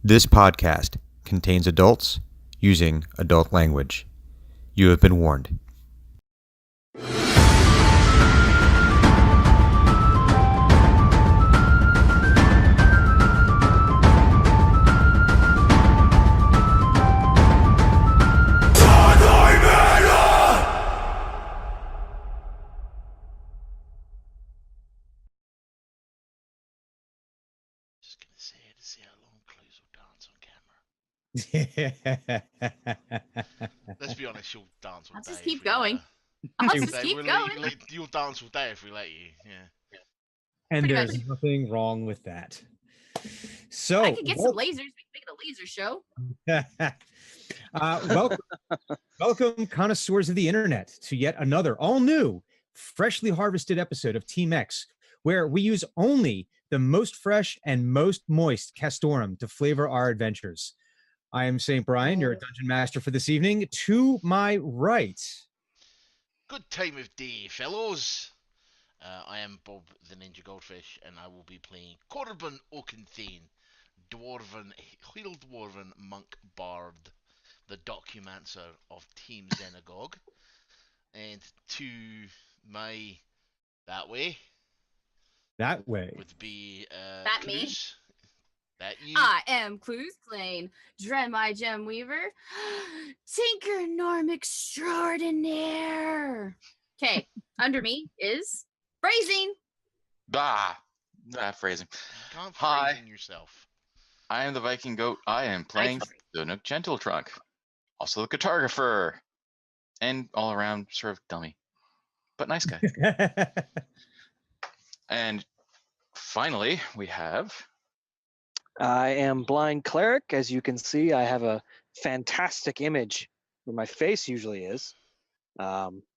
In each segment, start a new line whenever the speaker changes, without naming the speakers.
This podcast contains adults using adult language. You have been warned.
Just gonna say to see how long clues will dance on camera. Let's be honest, you'll dance all
I'll
day.
just
if
keep
we let
going.
her.
I'll
You
just
say,
keep
we'll
going.
You'll dance all day if we let you. Yeah.
And
Pretty
there's
much.
nothing wrong with that. So
I could get some lasers. We could make it a laser show.
welcome, connoisseurs of the internet, to yet another all-new, freshly harvested episode of Team X, where we use only the most fresh and most moist castorum to flavor our adventures. I am St. Brian, your dungeon master for this evening. To my right,
Good time of day, fellows. I am Bob the Ninja Goldfish, and I will be playing Corbin Oakenthane, Wheel Dwarven Monk Bard, the Documancer of Team Xenagogue. And to my that way would be
That me?
Clues. That you.
I am Clues Plain, Dren my Gem Weaver, Tinker Norm Extraordinaire. Okay, under me is Phrasing.
Phrasing.
You can't
Hi.
phrase in yourself.
I am the Viking Goat. I am playing the Nook Gentle Trunk, also the cartographer, and all around sort of dummy, but nice guy. And finally, we have.
I am Blind Cleric. As you can see, I have a fantastic image where my face usually is,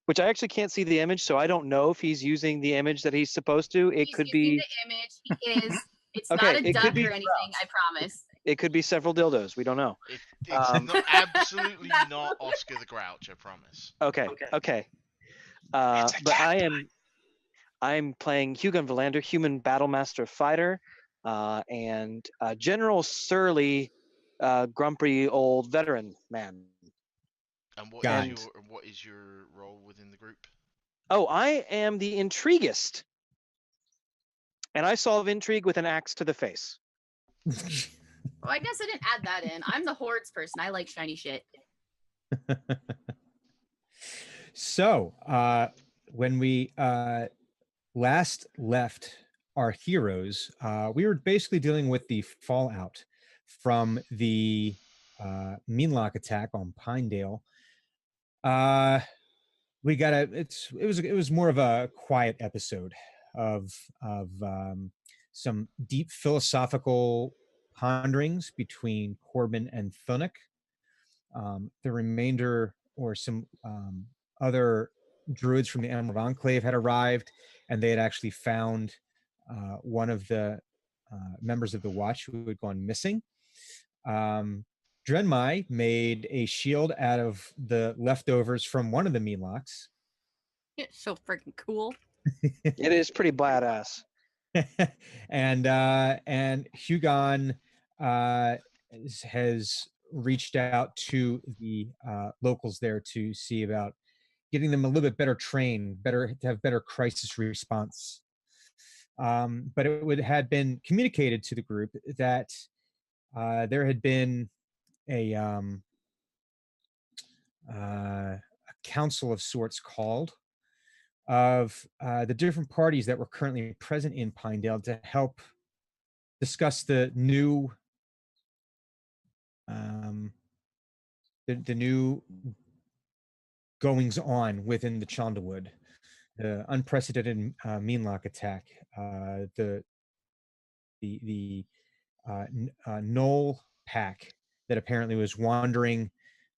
which I actually can't see the image, so I don't know if he's using the image that he's supposed to. It
He's
could
using
be
the image. He is. It's
Okay,
not a
it
duck
could be
or anything. I promise.
it could be several dildos. We don't know.
It's
Um,
not, absolutely not Oscar the Grouch, I promise.
Okay. But I'm playing Hugon Valander, Human Battlemaster Fighter, and General Surly, grumpy old veteran man.
And
Got it.
what is your role within the group?
Oh, I am the intriguist. And I solve intrigue with an axe to the face.
Well, I guess I didn't add that in. I'm the hordes person. I like shiny shit.
So, when we last left our heroes, we were basically dealing with the fallout from the Meanlock attack on Pinedale. We got it was more of a quiet episode of some deep philosophical ponderings between Corbin and Thunuk. The remainder, or some other druids from the Emerald Enclave, had arrived, and they had actually found one of the members of the Watch who had gone missing. Drenmai made a shield out of the leftovers from one of the Meanlocks.
It's so freaking cool.
It is pretty badass.
and Hugon has reached out to the locals there to see about getting them a little bit better trained, to have better crisis response. But it had been communicated to the group that there had been a council of sorts called of the different parties that were currently present in Pinedale to help discuss the new the new goings on within the Chandawood, the unprecedented Meanlock attack, the Knoll pack that apparently was wandering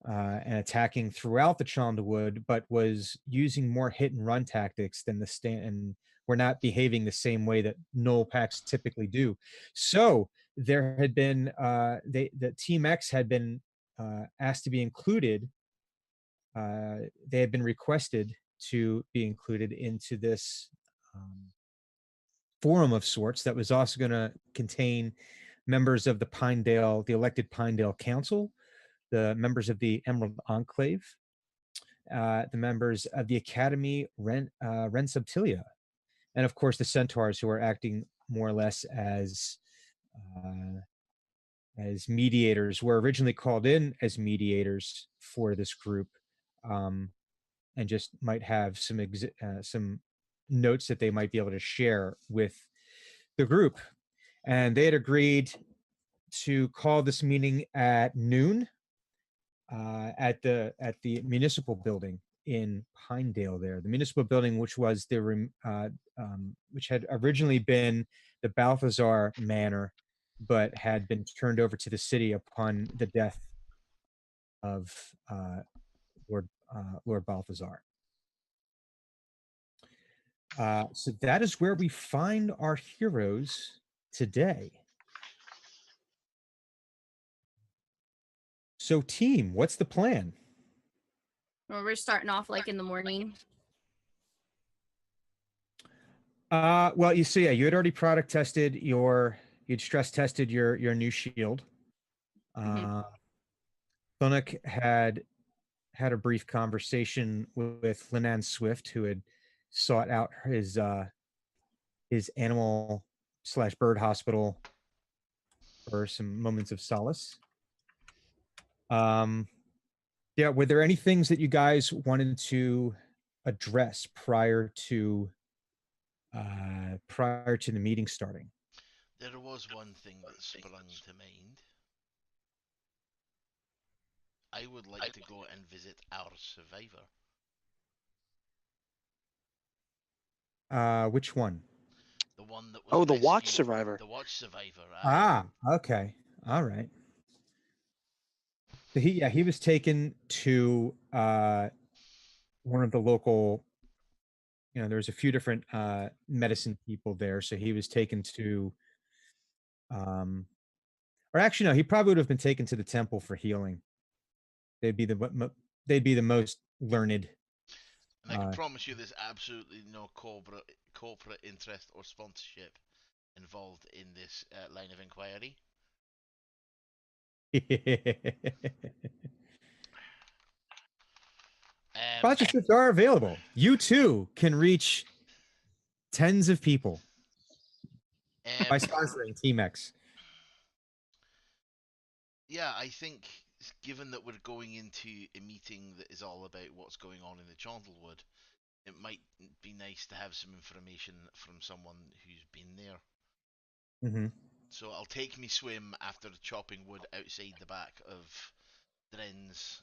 and attacking throughout the Chandawood, but was using more hit and run tactics than the and were not behaving the same way that Knoll packs typically do. So there had been the Team X had been asked to be included. They had been requested to be included into this forum of sorts that was also going to contain members of the elected Pinedale Council, the members of the Emerald Enclave, the members of the Academy, Ren Subtilia, and of course the centaurs, who are acting more or less as mediators, were originally called in as mediators for this group, and just might have some notes that they might be able to share with the group. And they had agreed to call this meeting at noon at the municipal building in Pinedale. There, the municipal building, which was which had originally been the Balthazar Manor, but had been turned over to the city upon the death of Lord Balthazar. So that is where we find our heroes today. So, team, what's the plan?
Well, we're starting off like in the morning.
Well, you see, you had already product tested you'd stress tested your new shield. Thunuk had a brief conversation with Linan Swift, who had sought out his animal / bird hospital for some moments of solace. Yeah, were there any things that you guys wanted to address prior to the meeting starting?
There was one thing that sprung to mind. I would like to go and visit our survivor.
Which one?
The one that was
Oh, the watch
rescued-
survivor.
The watch survivor.
Okay. All right. So he was taken to one of the local, there's a few different medicine people there. So he was taken to, or actually no, he probably would have been taken to the temple for healing. They'd be the most learned.
And I can promise you there's absolutely no corporate interest or sponsorship involved in this line of inquiry.
Sponsorships are available. You too can reach tens of people by sponsoring Team X.
Yeah, I think given that we're going into a meeting that is all about what's going on in the Chandlewood, it might be nice to have some information from someone who's been there.
Mm-hmm.
So I'll take me swim after chopping wood outside the back of Dren's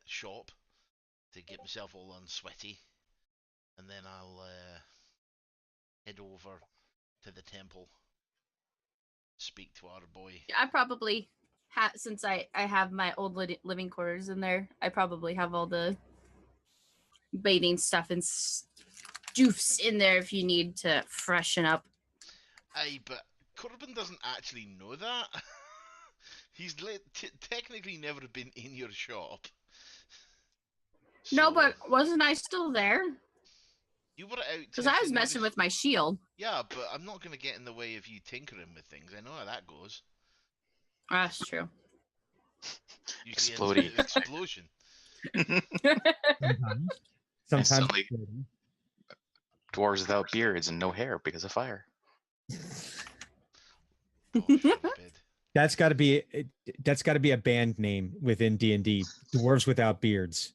shop to get myself all unsweaty, and then I'll head over to the temple, speak to our boy.
I probably since I have my old living quarters in there, I probably have all the bathing stuff and juice in there if you need to freshen up.
Aye, but Corbin doesn't actually know that. He's technically never been in your shop.
No, but wasn't I still there?
You were out
because I was messing with my shield.
Yeah, but I'm not going to get in the way of you tinkering with things. I know how that goes.
That's true.
Usually explosion.
Sometimes
dwarves without beards and no hair because of fire.
That's got to be a band name within D&D. Dwarves without beards.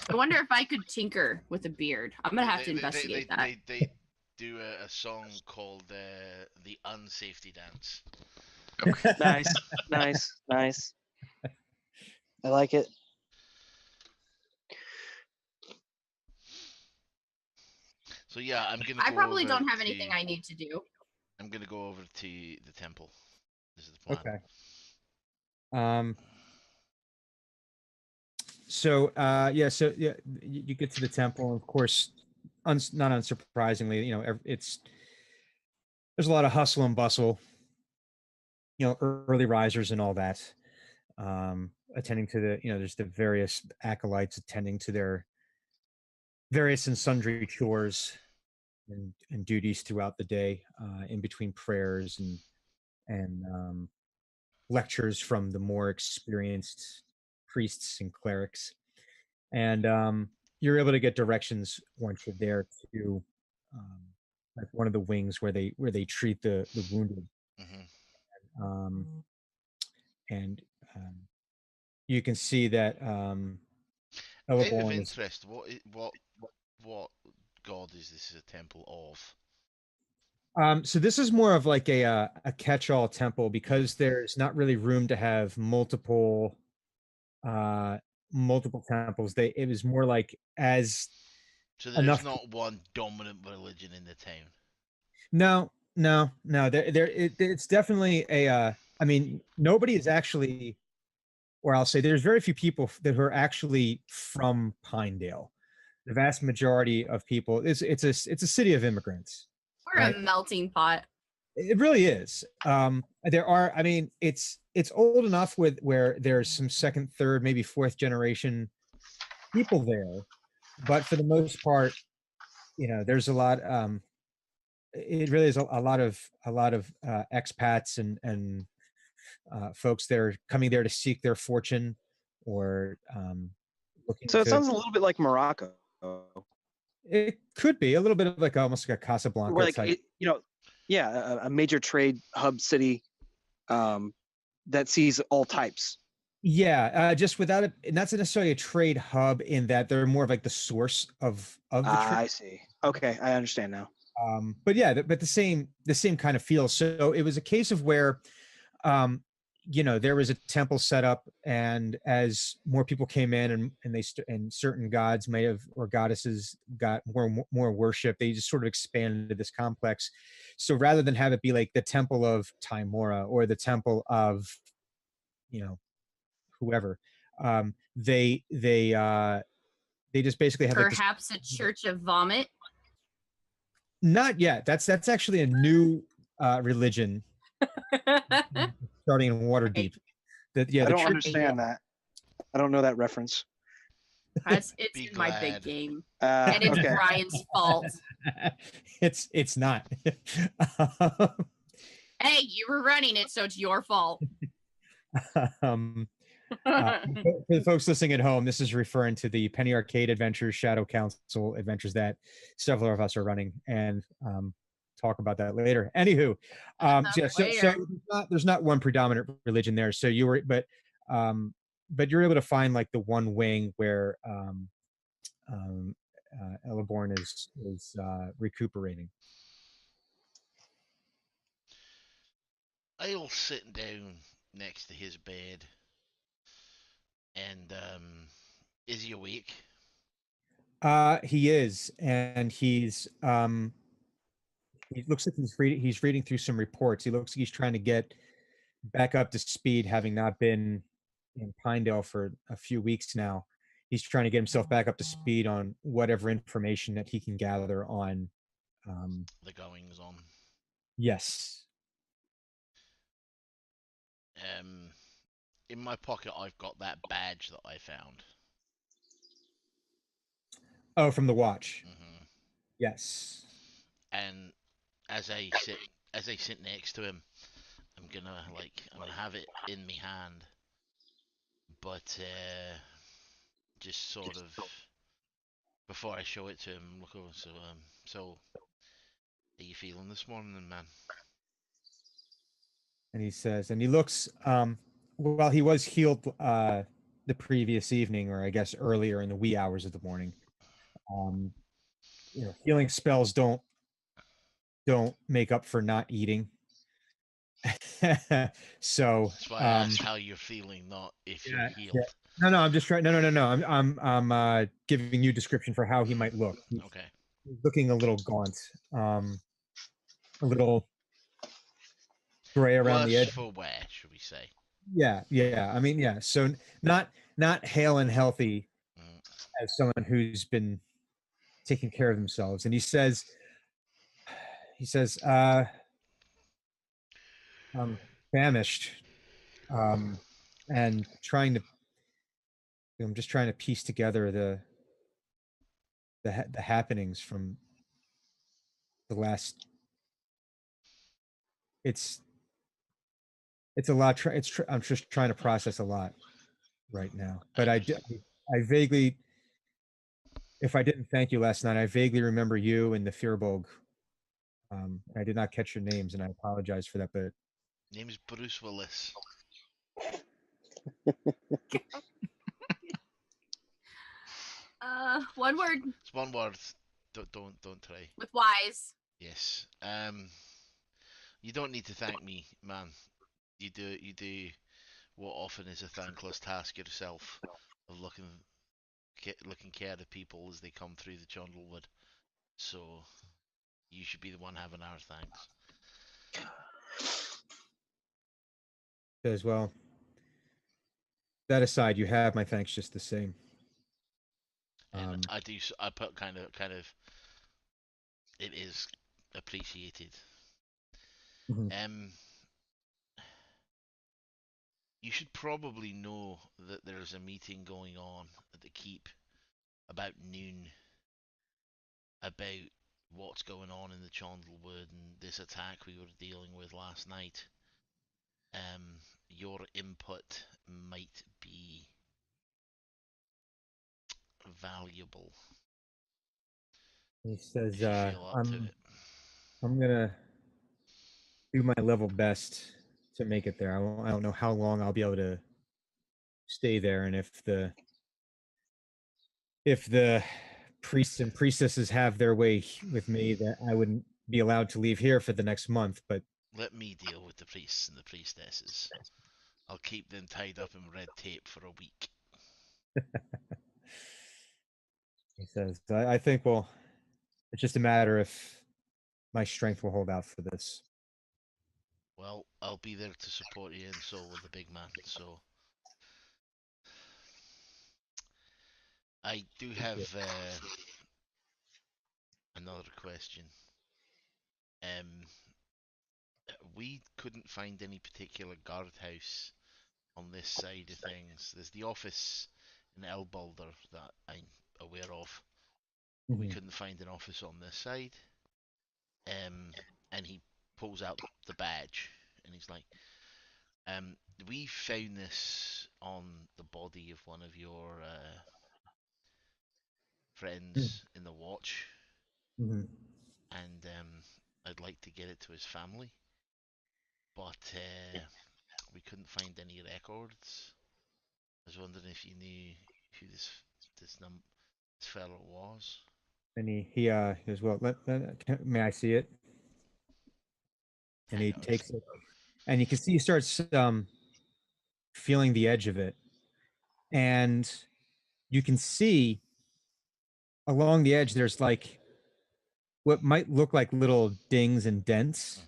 I wonder if I could tinker with a beard. I'm gonna have to investigate that.
They do a song called the Unsafety Dance.
Nice. I like it.
So yeah,
I probably don't have anything I need to do.
I'm gonna go over to the temple. This is the plan.
Okay. So you get to the temple. Of course, not unsurprisingly, there's a lot of hustle and bustle. Early risers and all that. Attending to there's the various acolytes attending to their various and sundry chores. and duties throughout the day, in between prayers and lectures from the more experienced priests and clerics. And you're able to get directions once you're there to um, like one of the wings where they treat the wounded.
Hmm.
Um, and you can see that
Out of
Elborn is.
interest, what god is this a temple of?
So this is more of like a catch-all temple because there's not really room to have uh multiple temples. It was more like as
So there's
enough.
not one dominant religion in the town.
No. It's definitely a. I mean, nobody is actually, or I'll say, there's very few people that are actually from Pinedale. The vast majority of people, it's a city of immigrants.
We're
Right.
a melting pot.
It really is. There are. I mean, it's old enough with where there's some second, third, maybe fourth generation people there, but for the most part, there's a lot. It really is a lot of expats and folks that are coming there to seek their fortune or looking
So it
to.
sounds a little bit like Morocco,
It could be a little bit of like almost like a Casablanca
where like
type.
yeah, a major trade hub city that sees all types.
Yeah, just without it, and that's not necessarily a trade hub in that they're more of like the source of the trade.
I see. Okay, I understand now.
But yeah, but the same kind of feel. So it was a case of where, there was a temple set up, and as more people came in and certain gods may have or goddesses got more worship, they just sort of expanded this complex. So rather than have it be like the temple of Timora or the temple of, whoever, they just basically have like this.
Perhaps a church of vomit.
Not yet. That's actually a new religion starting in Waterdeep.
I
The
don't
church.
understand that. I don't know that reference.
It's
Be
in my big
glad.
game, and it's
Okay.
Brian's fault.
It's not.
Hey, you were running it, so it's your fault.
um, for the folks listening at home, this is referring to the Penny Arcade Adventures, Shadow Council adventures that several of us are running, and talk about that later. Anywho, so there's not one predominant religion there. So but you're able to find like the one wing where Elborn is recuperating.
I'll sit down next to his bed, and is he awake?
He is, and he looks like he's reading through some reports. He looks like he's trying to get back up to speed, having not been in Pinedale for a few weeks now. He's trying to get himself back up to speed on whatever information that he can gather on.
The goings on.
Yes.
In my pocket, I've got that badge that I found.
Oh, from the watch.
Hmm.
Yes.
And as I sit next to him, I'm gonna have it in me hand, but just sort of before I show it to him, look over. So how you feeling this morning, man?
And he says, and he looks. Well, he was healed the previous evening, or I guess earlier in the wee hours of the morning. Healing spells don't make up for not eating. So
That's why I asked how you're feeling, not if you're healed.
Yeah. No, I'm just trying. No. I'm giving you a description for how he might look.
Okay.
He's looking a little gaunt, a little gray around the edge.
Worse for wear, should we say?
Yeah. I mean, yeah. So not hale and healthy
Mm.
as someone who's been taking care of themselves. And he says, I'm famished, and I'm just trying to piece together the happenings from the last. It's a lot. I'm just trying to process a lot right now. But I vaguely, if I didn't thank you last night, I vaguely remember you and the Firbolg. I did not catch your names, and I apologize for that. But
Name's Bruce Willis.
One word
It's one word. Don't try.
with wise.
Yes. You don't need to thank me, man. You do what often is a thankless task yourself of looking care of people as they come through the Chondlewood. So you should be the one having our thanks.
as well, that aside, you have my thanks just the same.
And I put kind of. It is appreciated.
Mhm.
You should probably know that there's a meeting going on at the keep about noon about what's going on in the Chondlewood and this attack we were dealing with last night. Your input might be valuable.
He says,
if you feel up to it.
I'm gonna do my level best to make it there. I don't know how long I'll be able to stay there, and if the priests and priestesses have their way with me, that I wouldn't be allowed to leave here for the next month. But
Let me deal with the priests and the priestesses. I'll keep them tied up in red tape for a week.
he says, I think, well, it's just a matter if my strength will hold out for this.
Well, I'll be there to support you, and so will the big man. So I do have another question. We couldn't find any particular guardhouse on this side of things. There's the office in Elbalder that I'm aware of. We couldn't find an office on this side. And he pulls out the badge, and he's like, we found this on the body of one of your friends in the watch,
Mhm.
and I'd like to get it to his family, but we couldn't find any records. I was wondering if you knew who this fellow was.
And he goes, well, may I see it? And he takes it, and you can see he starts feeling the edge of it, and you can see along the edge there's like what might look like little dings and dents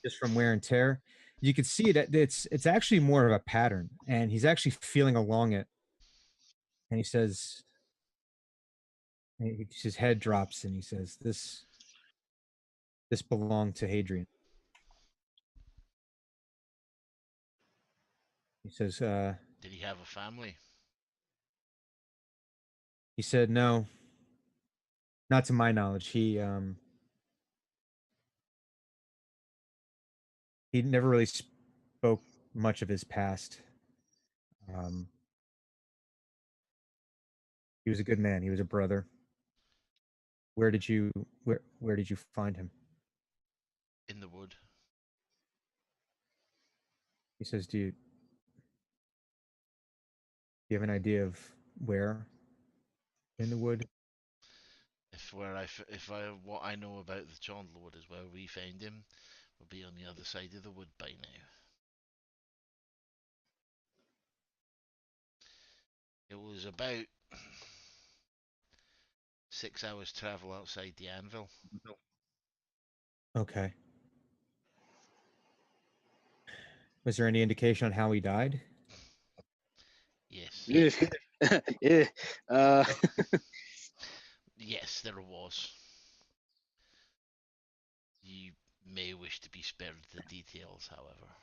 just from wear and tear. You can see that it's actually more of a pattern, and he's actually feeling along it. And he says, his head drops, and he says, "This belonged to Hadrian." He says,
Did he have a family?
He said, "No, not to my knowledge. He never really spoke much of his past. He was a good man. He was a brother. Where did you find him?"
In the wood.
He says, "Do you have an idea of where in the wood?"
What I know about the Chondlewood is where we found him will be on the other side of the wood by now. It was about 6 hours travel outside the anvil.
Okay. Was there any indication on how he died?
Yes.
Yeah.
Yes, there was. You may wish to be spared the details, however.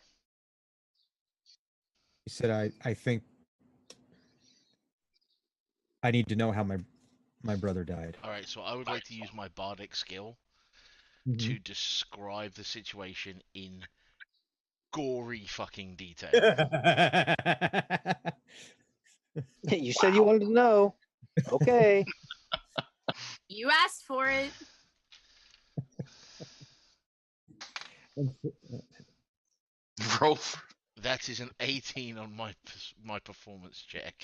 He said, I think I need to know how my brother died.
Alright, so I would like to use my bardic skill to describe the situation in gory fucking detail.
You said you wanted to know. Okay.
You asked for it.
Roll.
That is an 18 on my performance check.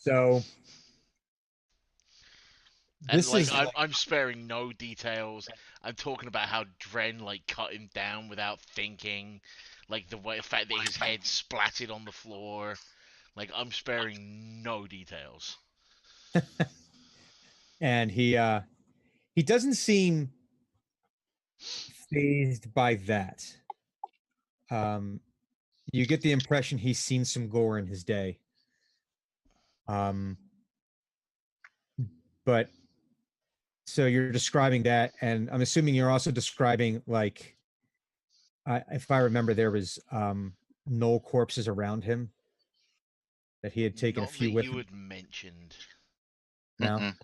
So
And
this
like
is
I'm sparing no details. I'm talking about how Dren like cut him down without thinking, like the fact that his head splatted on the floor. Like I'm sparing no details.
and he doesn't seem fazed by that. You get the impression he's seen some gore in his day. But so you're describing that, and I'm assuming you're also describing like, if I remember, there was knoll corpses around him that he had taken
Not
a few
that
with
you
him.
had mentioned.
Now,
Mm-mm.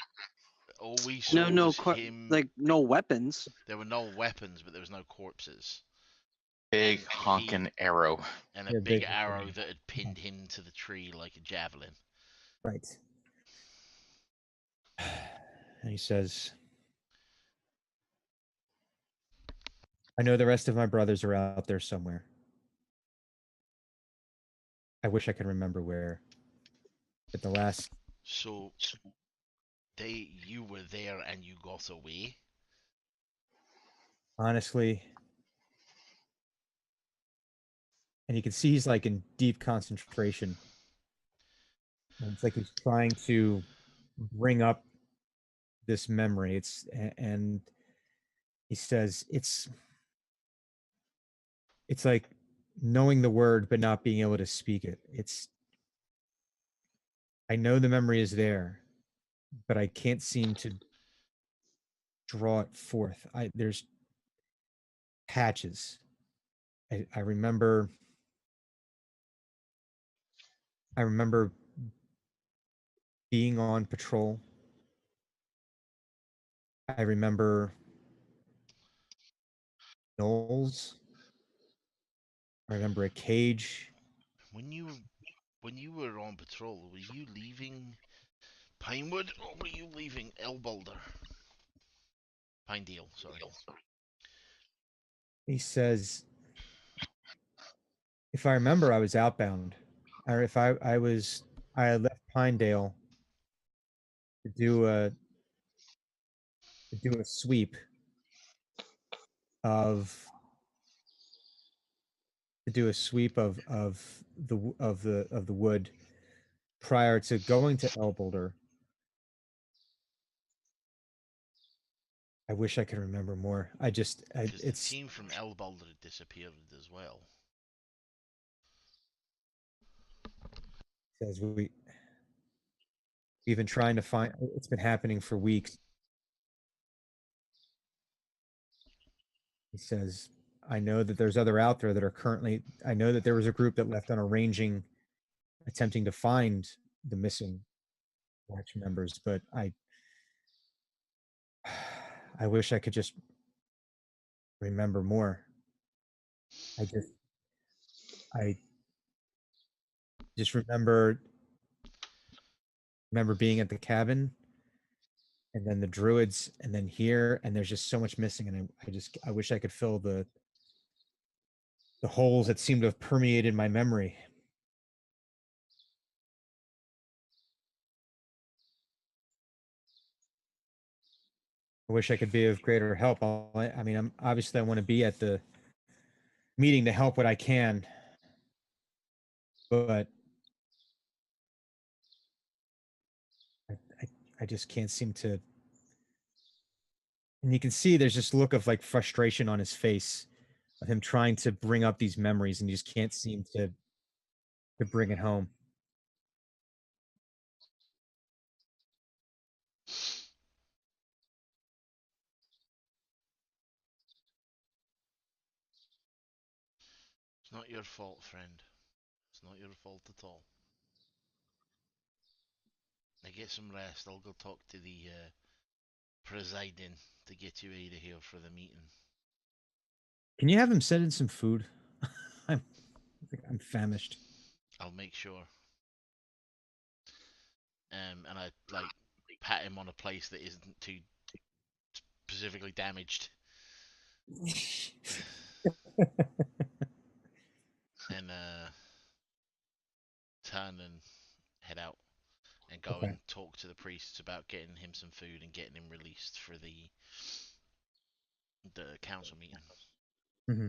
All we saw
No,
was him.
like no weapons.
There were no weapons, but there was no corpses.
Big
And
honking arrow.
And
Yeah,
a big
big
arrow
honking.
that had pinned him to the tree like a javelin.
right. And he says, I know the rest of my brothers are out there somewhere. I wish I could remember where. But the last,
So you were there and you got away?
honestly, and you can see he's like in deep concentration. And it's like he's trying to bring up this memory. And he says it's like knowing the word but not being able to speak it. I know the memory is there, but I can't seem to draw it forth. There's patches. I remember being on patrol. I remember gnolls. I remember a cage.
When you were on patrol, were you leaving Pinewood or were you leaving Elbalder? Pinedale, sorry.
He says, if I remember, I was outbound, or if I had left Pinedale to do a sweep of the wood prior to going to Elboulder. I wish I could remember more.
Because the
it's
team from Elbalder had disappeared as well.
says we've been trying to find. It's been happening for weeks. He says, I know that there's other out there that are currently. I know that there was a group that left on arranging, attempting to find the missing watch members, but I wish I could just remember more. I just remember being at the cabin, and then the druids, and then here, and there's just so much missing, and I wish I could fill the holes that seem to have permeated my memory. I wish I could be of greater help. I mean, I want to be at the meeting to help what I can, but I just can't seem to. And you can see there's this look of like frustration on his face of him trying to bring up these memories, and he just can't seem to bring it home.
It's not your fault, friend. It's not your fault at all. Now get some rest. I'll go talk to the presiding to get you out of here for the meeting.
Can you have him send in some food? I'm famished.
I'll make sure. And I like pat him on a place that isn't too specifically damaged, and turn and head out and go
Okay.
and talk to the priests about getting him some food and getting him released for the council meeting.
Mm-hmm.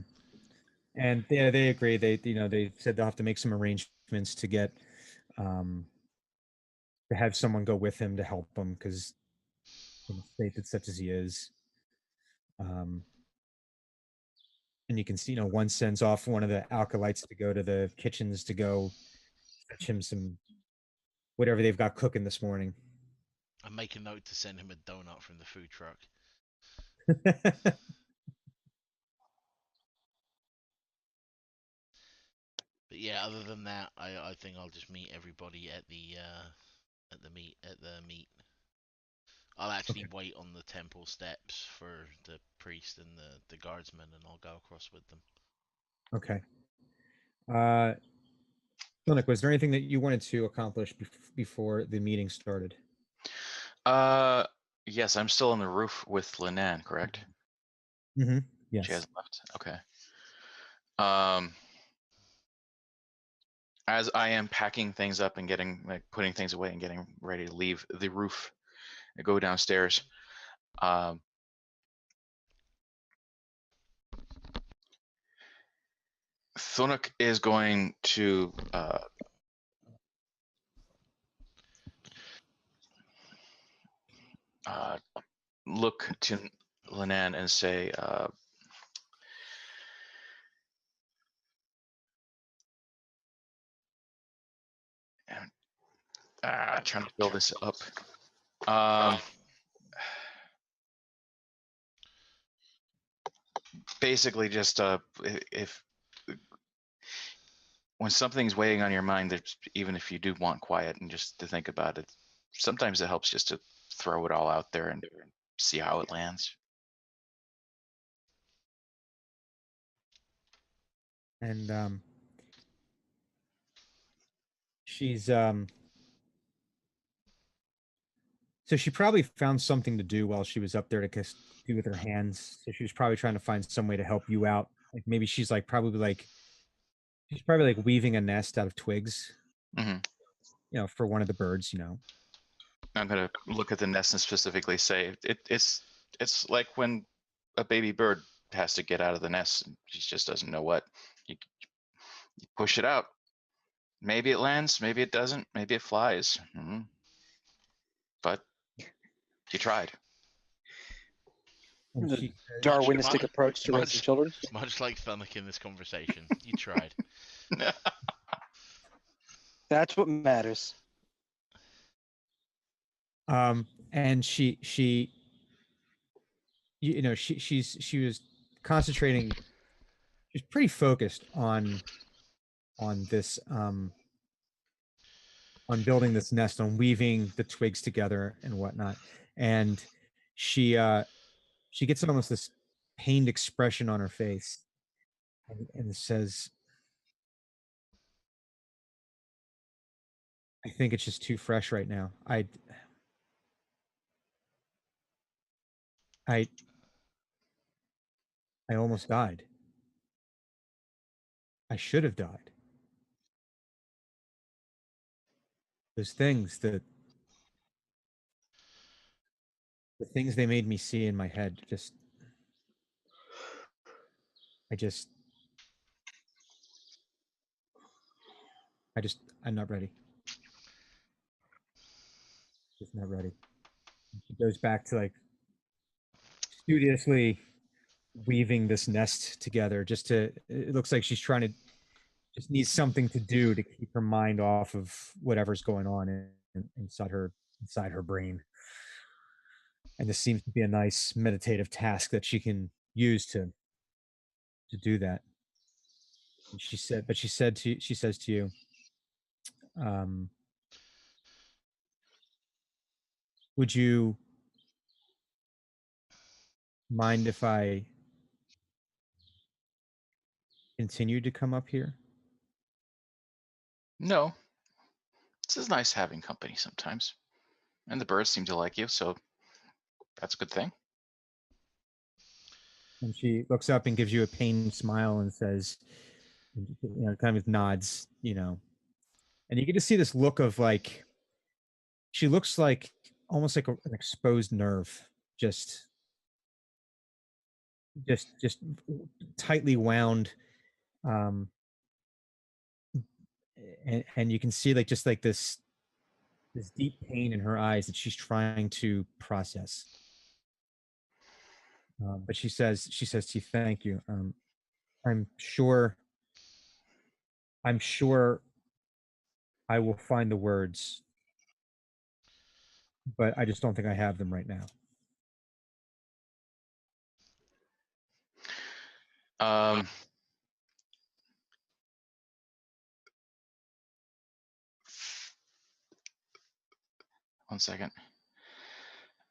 And yeah, they agree. They said they'll have to make some arrangements to get to have someone go with him to help him because in the state that such as he is. And you can see, one sends off one of the acolytes to go to the kitchens to go fetch him some whatever they've got cooking this morning.
I make a note to send him a donut from the food truck. But yeah, other than that, I think I'll just meet everybody at the meet. I'll actually wait on the temple steps for the priest and the guardsmen, and I'll go across with them.
Okay. Sonic, was there anything that you wanted to accomplish before the meeting started?
Yes, I'm still on the roof with Linan, correct?
Mm-hmm. Yes.
She hasn't left. Okay. As I am packing things up and putting things away and getting ready to leave the roof and go downstairs, Thunuk is going to look to Linan and say, trying to build this up. Basically, just if when something's weighing on your mind, even if you do want quiet and just to think about it, sometimes it helps just to throw it all out there and see how it lands.
And she's so she probably found something to do while she was up there to do with her hands. So she was probably trying to find some way to help you out. Like maybe she's probably weaving a nest out of twigs.
Mm-hmm.
For one of the birds.
I'm gonna look at the nest and specifically say it's like when a baby bird has to get out of the nest and she just doesn't know what. You push it out. Maybe it lands, maybe it doesn't, maybe it flies. Mm-hmm. But you tried.
The Darwinistic approach to raising children.
Much like Thunuk in this conversation, you tried.
That's what matters.
And she was concentrating. She's pretty focused on this on building this nest, on weaving the twigs together and whatnot. And she gets almost this pained expression on her face and says, I think it's just too fresh right now. I almost died. I should have died. Those things, the things they made me see in my head, I'm not ready. Just not ready. She goes back to studiously weaving this nest together. It looks like she's trying to just needs something to do to keep her mind off of whatever's going on inside her brain. And this seems to be a nice meditative task that she can use to do that. And she says to you, would you mind if I continue to come up here?
No, this is nice having company sometimes. And the birds seem to like you, so that's a good thing.
And she looks up and gives you a pained smile and says, kind of nods, and you get to see this look of like, she looks like almost like an exposed nerve, just tightly wound, um, and you can see like just like this deep pain in her eyes that she's trying to process. But she says to you, "Thank you. I'm sure I will find the words, but I just don't think I have them right now."
One second.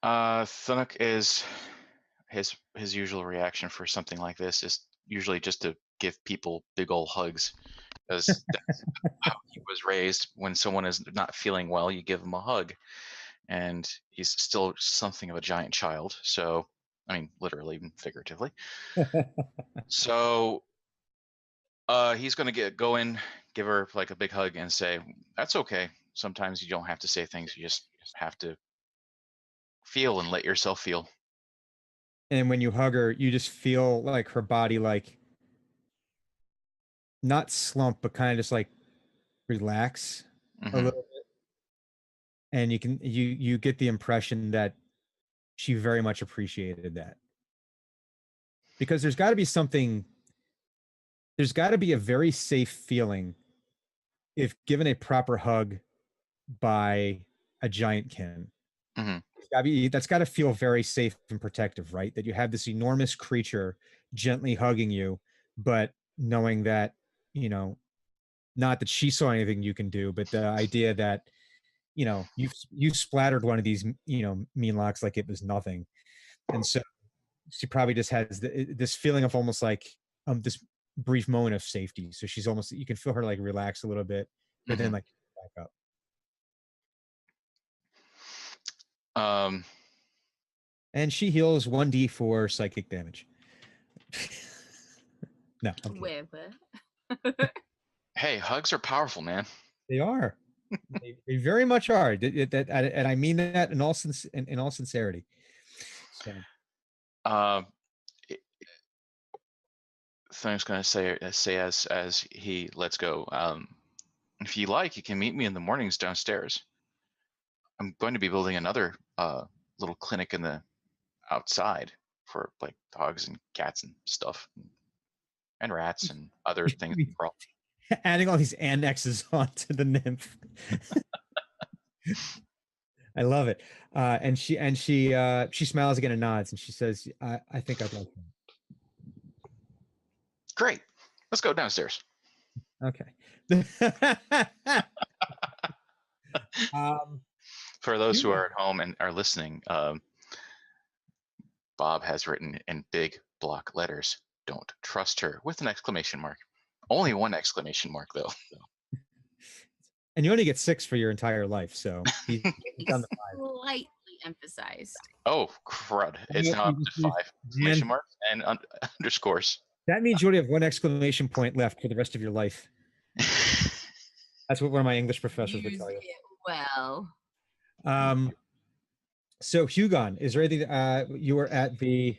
Thunuk is his usual reaction for something like this is usually just to give people big old hugs, because that's how he was raised. When someone is not feeling well, you give them a hug, and he's still something of a giant child. So, I mean, literally and figuratively. So, he's gonna go in, give her like a big hug, and say, "That's okay. Sometimes you don't have to say things. You just have to feel and let yourself feel."
And when you hug her, you just feel like her body, like not slump, but kind of just like relax a little bit. And you get the impression that she very much appreciated that, because there's got to be a very safe feeling if given a proper hug by a giant kin. That's got to feel very safe and protective, right? That you have this enormous creature gently hugging you, but knowing that, not that she saw anything you can do, but the idea that, you splattered one of these, mean locks like it was nothing. And so she probably just has this feeling of almost like this brief moment of safety. So she's almost, you can feel her like relax a little bit, but then like back up. And she heals 1d4 psychic damage. No, I'm kidding.
Hey, hugs are powerful, man.
They are. They very much are. And I mean that in all sincerity. So,
Thing's gonna say as he lets go. If you like, you can meet me in the mornings downstairs. I'm going to be building another little clinic in the outside for like dogs and cats and stuff, and rats and other things.
Adding all these annexes onto the nymph. I love it. And she smiles again and nods, and she says, I think I'd like that.
Great. Let's go downstairs.
Okay.
For those who are at home and are listening, Bob has written in big block letters, "Don't trust her," with an exclamation mark. Only one exclamation mark, though.
And you only get 6 for your entire life, so he's done the 5.
Slightly emphasized.
Oh, crud. It's now up to 5 exclamation marks and underscores.
That means you only have 1 exclamation point left for the rest of your life. That's what one of my English professors would tell you.
Well.
So Hugon, is there anything you were at the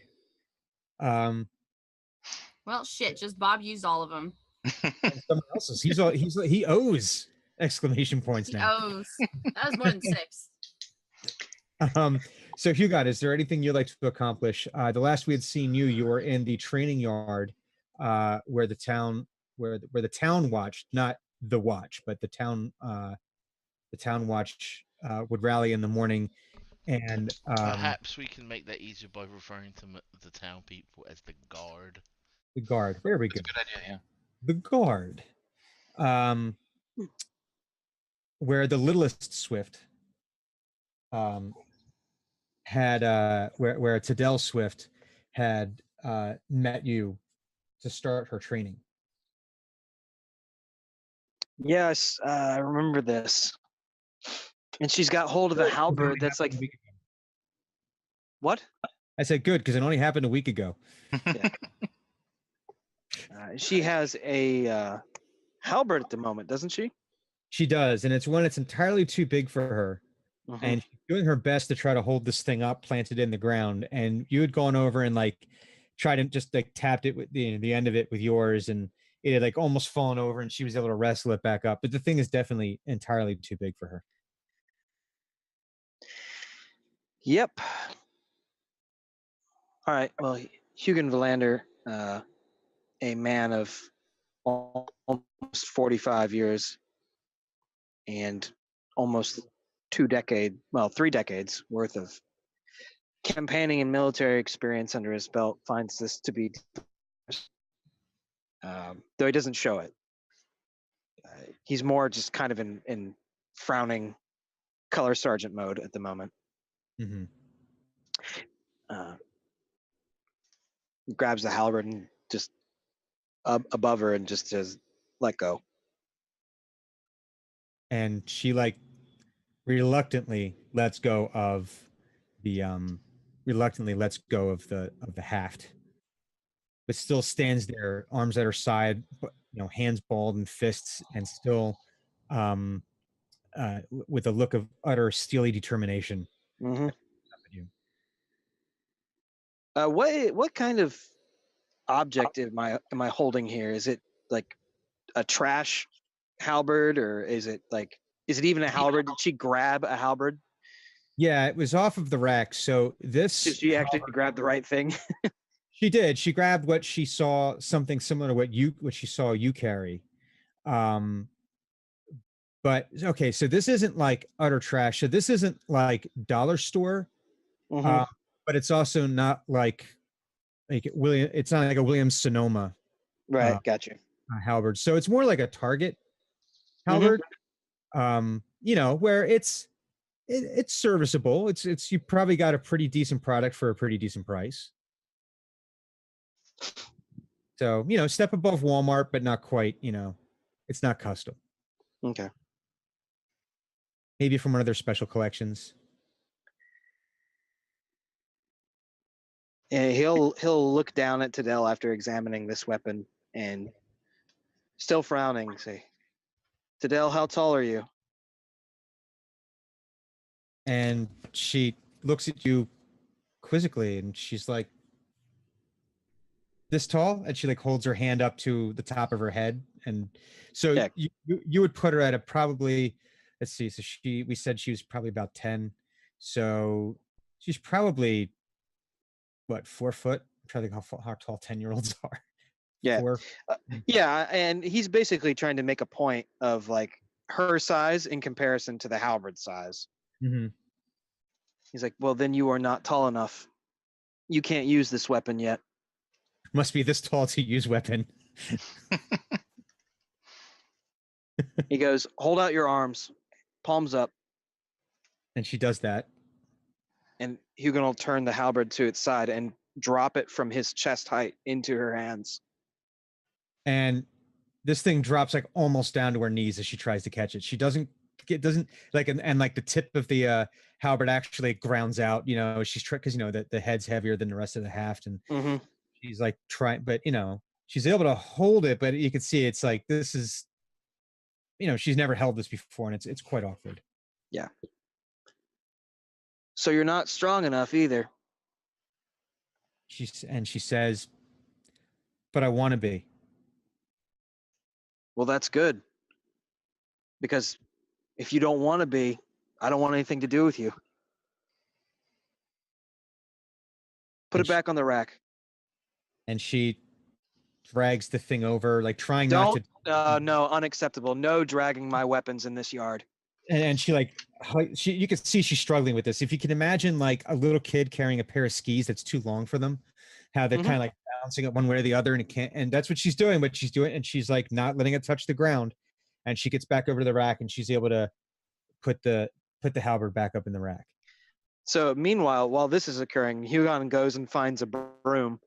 Well, shit, just Bob used all of them.
Someone else's. He owes exclamation points now.
He owes. That was more than 6.
So Hugon, is there anything you'd like to accomplish? The last we had seen you were in the training yard, where the town watch, not the watch, but the town watch would rally in the morning, and
perhaps we can make that easier by referring to the town people as the guard.
The guard. There we go.
That's a good idea. Yeah.
The guard. Where the littlest Swift had where Tadell Swift had met you to start her training.
Yes, I remember this. And she's got hold of a halberd that's like what?
I said good because it only happened a week ago.
She has a halberd at the moment, doesn't she?
She does, and it's one that's entirely too big for her.
Mm-hmm.
And she's doing her best to try to hold this thing up, planted in the ground. And you had gone over and like tried to just like tapped it with the end of it with yours, and it had like almost fallen over, and she was able to wrestle it back up. But the thing is definitely entirely too big for her.
Yep. All right. Well, Hugon Valander, a man of almost 45 years and almost 3 decades worth of campaigning and military experience under his belt, finds this to be, though he doesn't show it. He's more just kind of in frowning color sergeant mode at the moment.
Mm-hmm.
Grabs the halberd and just above her and just says, "Let go."
And she like reluctantly lets go of the haft, but still stands there, arms at her side, hands balled and fists, and still with a look of utter steely determination.
Mm-hmm. What kind of object am I holding here? Is it like a trash halberd, or is it even a halberd? Did she grab a halberd?
Yeah, it was off of the rack. So this
Did she actually grab the right thing?
She did. She grabbed what she saw, something similar to what she saw you carry. But okay, so this isn't like utter trash. So this isn't like dollar store,
Mm-hmm.
but it's also not like William. It's not like a Williams Sonoma,
Right. Gotcha.
halberd. So it's more like a Target halberd. Where it's serviceable. It's you probably got a pretty decent product for a pretty decent price. So, step above Walmart, but not quite, it's not custom.
Okay.
Maybe from one of their special collections.
And he'll look down at Tadell after examining this weapon and still frowning, say, "Tadell, how tall are you?"
And she looks at you quizzically and she's like, "This tall?" And she like holds her hand up to the top of her head. And so
Yeah.
you would put her at a probably, let's see. So we said she was probably about 10. So she's probably what, 4 foot? I'm trying to think how tall 10-year-olds are.
Yeah.
4.
Yeah. And he's basically trying to make a point of like her size in comparison to the halberd size.
Mm-hmm.
He's like, "Well, then you are not tall enough. You can't use this weapon yet."
Must be this tall to use weapon.
He goes, "Hold out your arms, palms up."
And she does that.
And Hugon will turn the halberd to its side and drop it from his chest height into her hands.
And this thing drops like almost down to her knees as she tries to catch it. She doesn't like, and like the tip of the halberd actually grounds out, she's because the head's heavier than the rest of the haft, and she's like trying, but she's able to hold it, but you can see it's like, this is, she's never held this before, and it's quite awkward.
Yeah. "So you're not strong enough either."
She says, "But I want to be."
"Well, that's good. Because if you don't want to be, I don't want anything to do with you. Put it back on the rack."
And she drags the thing over, like trying not
to. No, unacceptable. No dragging my weapons in this yard.
And she you can see she's struggling with this. If you can imagine like a little kid carrying a pair of skis that's too long for them, how they're kind of like bouncing it one way or the other, and it can't. And that's what she's doing. But she's doing, and she's like not letting it touch the ground. And she gets back over to the rack, and she's able to put the halberd back up in the rack.
So meanwhile, while this is occurring, Hugon goes and finds a broom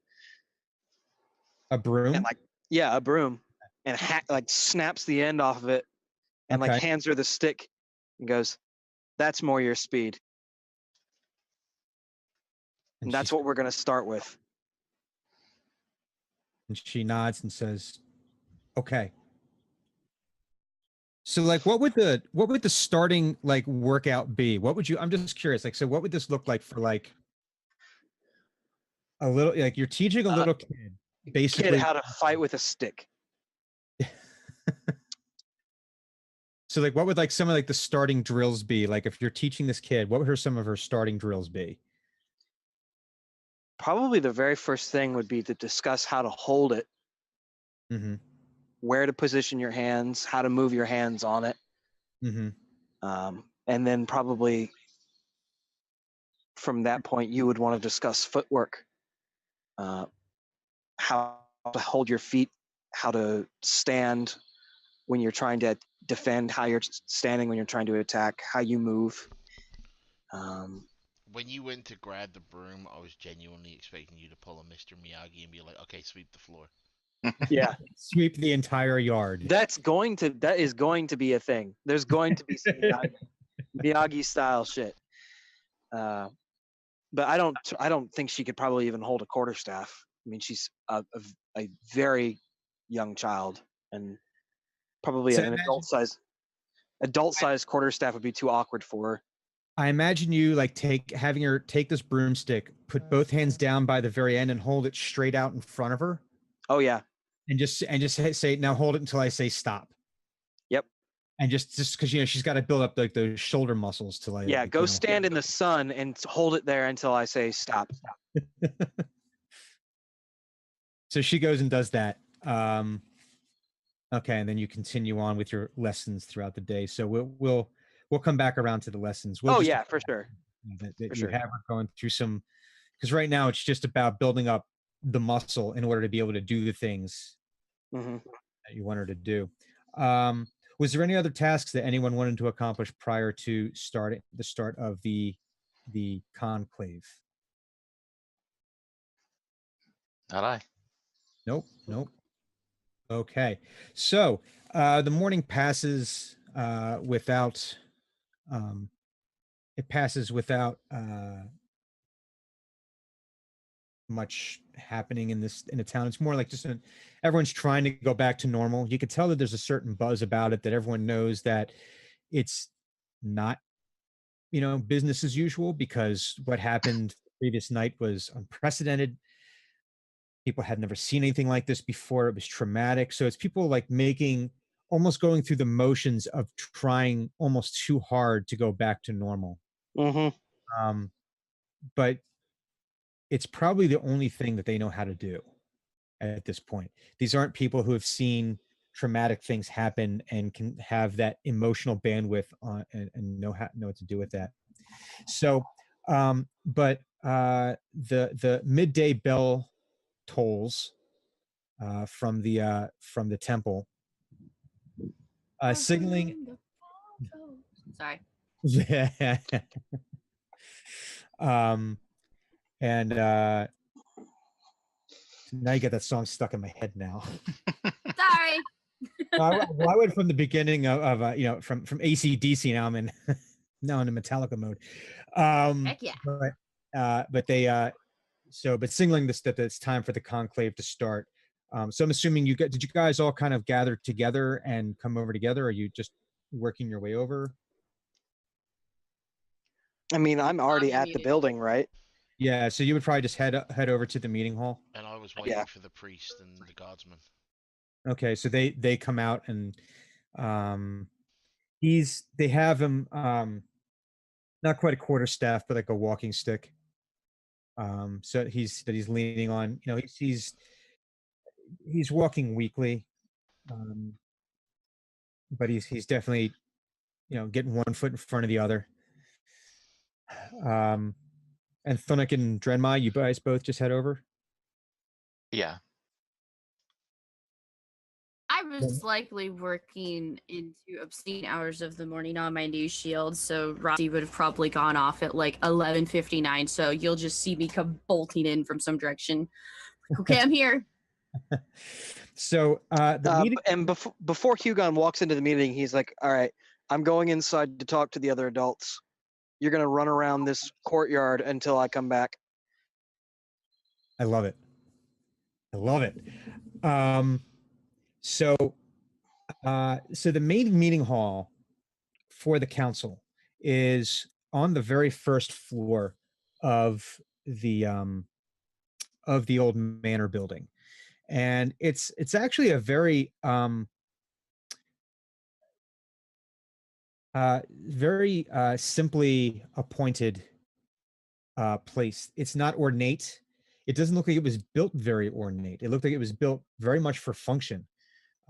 A broom?
and a broom, and like snaps the end off of it and like
Okay.
hands her the stick and goes, "That's more your speed." And that's what we're gonna start with.
And she nods and says, "Okay." So like what would the starting like workout be? What would you I'm just curious. Like, so what would this look like for like a little, like you're teaching a little kid
Kid
basically
how to fight with a stick.
so like what would like some of like the starting drills be? Like if you're teaching this kid, what would some of her starting drills be?
Probably the very first thing would be to discuss how to hold it,
Mm-hmm.
where to position your hands, how to move your hands on it.
Mm-hmm.
And then probably from that point, you would want to discuss footwork, how to hold your feet, how to stand when you're trying to defend, how you're standing when you're trying to attack, how you move.
When you went to grab the broom, I was genuinely expecting you to pull a Mr. Miyagi and be like, "Okay, sweep the floor."
Yeah,
Sweep the entire yard.
that is going to be a thing. There's going to be some Miyagi style shit. But I don't think she could probably even hold a quarterstaff. I mean, she's a very young child, and probably
So
an adult size quarterstaff would be too awkward for her.
I imagine you like having her take this broomstick, put both hands down by the very end and hold it straight out in front of her.
Oh yeah.
And just say, now hold it until I say stop.
Yep.
And just because she's got to build up like those shoulder muscles to like.
Yeah, go stand in the sun and hold it there until I say stop.
So she goes and does that. Okay, and then you continue on with your lessons throughout the day. So we'll come back around to the lessons.
For sure.
That
For
you
sure.
have her going through some, because right now it's just about building up the muscle in order to be able to do the things
Mm-hmm.
that you want her to do. Was there any other tasks that anyone wanted to accomplish prior to the start of the conclave?
Not I.
Nope. Okay, so the morning passes without much happening in the town. It's more like just everyone's trying to go back to normal. You could tell that there's a certain buzz about it, that everyone knows that it's not, business as usual, because what happened the previous night was unprecedented. People had never seen anything like this before. It was traumatic. So it's people like almost going through the motions of trying almost too hard to go back to normal.
Mm-hmm.
But it's probably the only thing that they know how to do at this point. These aren't people who have seen traumatic things happen and can have that emotional bandwidth and know what to do with that. So, but the midday bell tolls from the temple, signaling.
Sorry.
And now you get that song stuck in my head now.
Sorry.
I went from the beginning of from AC/DC. Now I'm in the Metallica mode.
Heck yeah.
But signaling this that it's time for the conclave to start. So I'm assuming did you guys all kind of gather together and come over together? Or are you just working your way over?
I mean, I'm already at the building, right?
Yeah, so you would probably just head over to the meeting hall.
And I was waiting for the priest and the guardsman.
Okay, so they come out and they have him not quite a quarterstaff, but like a walking stick. So he's leaning on. He's walking weakly, but he's definitely getting one foot in front of the other. And Thunuk and Drenmai, you guys both just head over?
Yeah.
I was likely working into obscene hours of the morning on my new shield, so Rossi would have probably gone off at like 11:59. So you'll just see me come bolting in from some direction. Okay, I'm here.
So the meeting.
And before Hugon walks into the meeting, he's like, "All right, I'm going inside to talk to the other adults. You're gonna run around this courtyard until I come back."
I love it. I love it. So the main meeting hall for the council is on the very first floor of the old manor building, and it's actually a very very simply appointed place. It's not ornate. It doesn't look like it was built very ornate. It looked like it was built very much for function.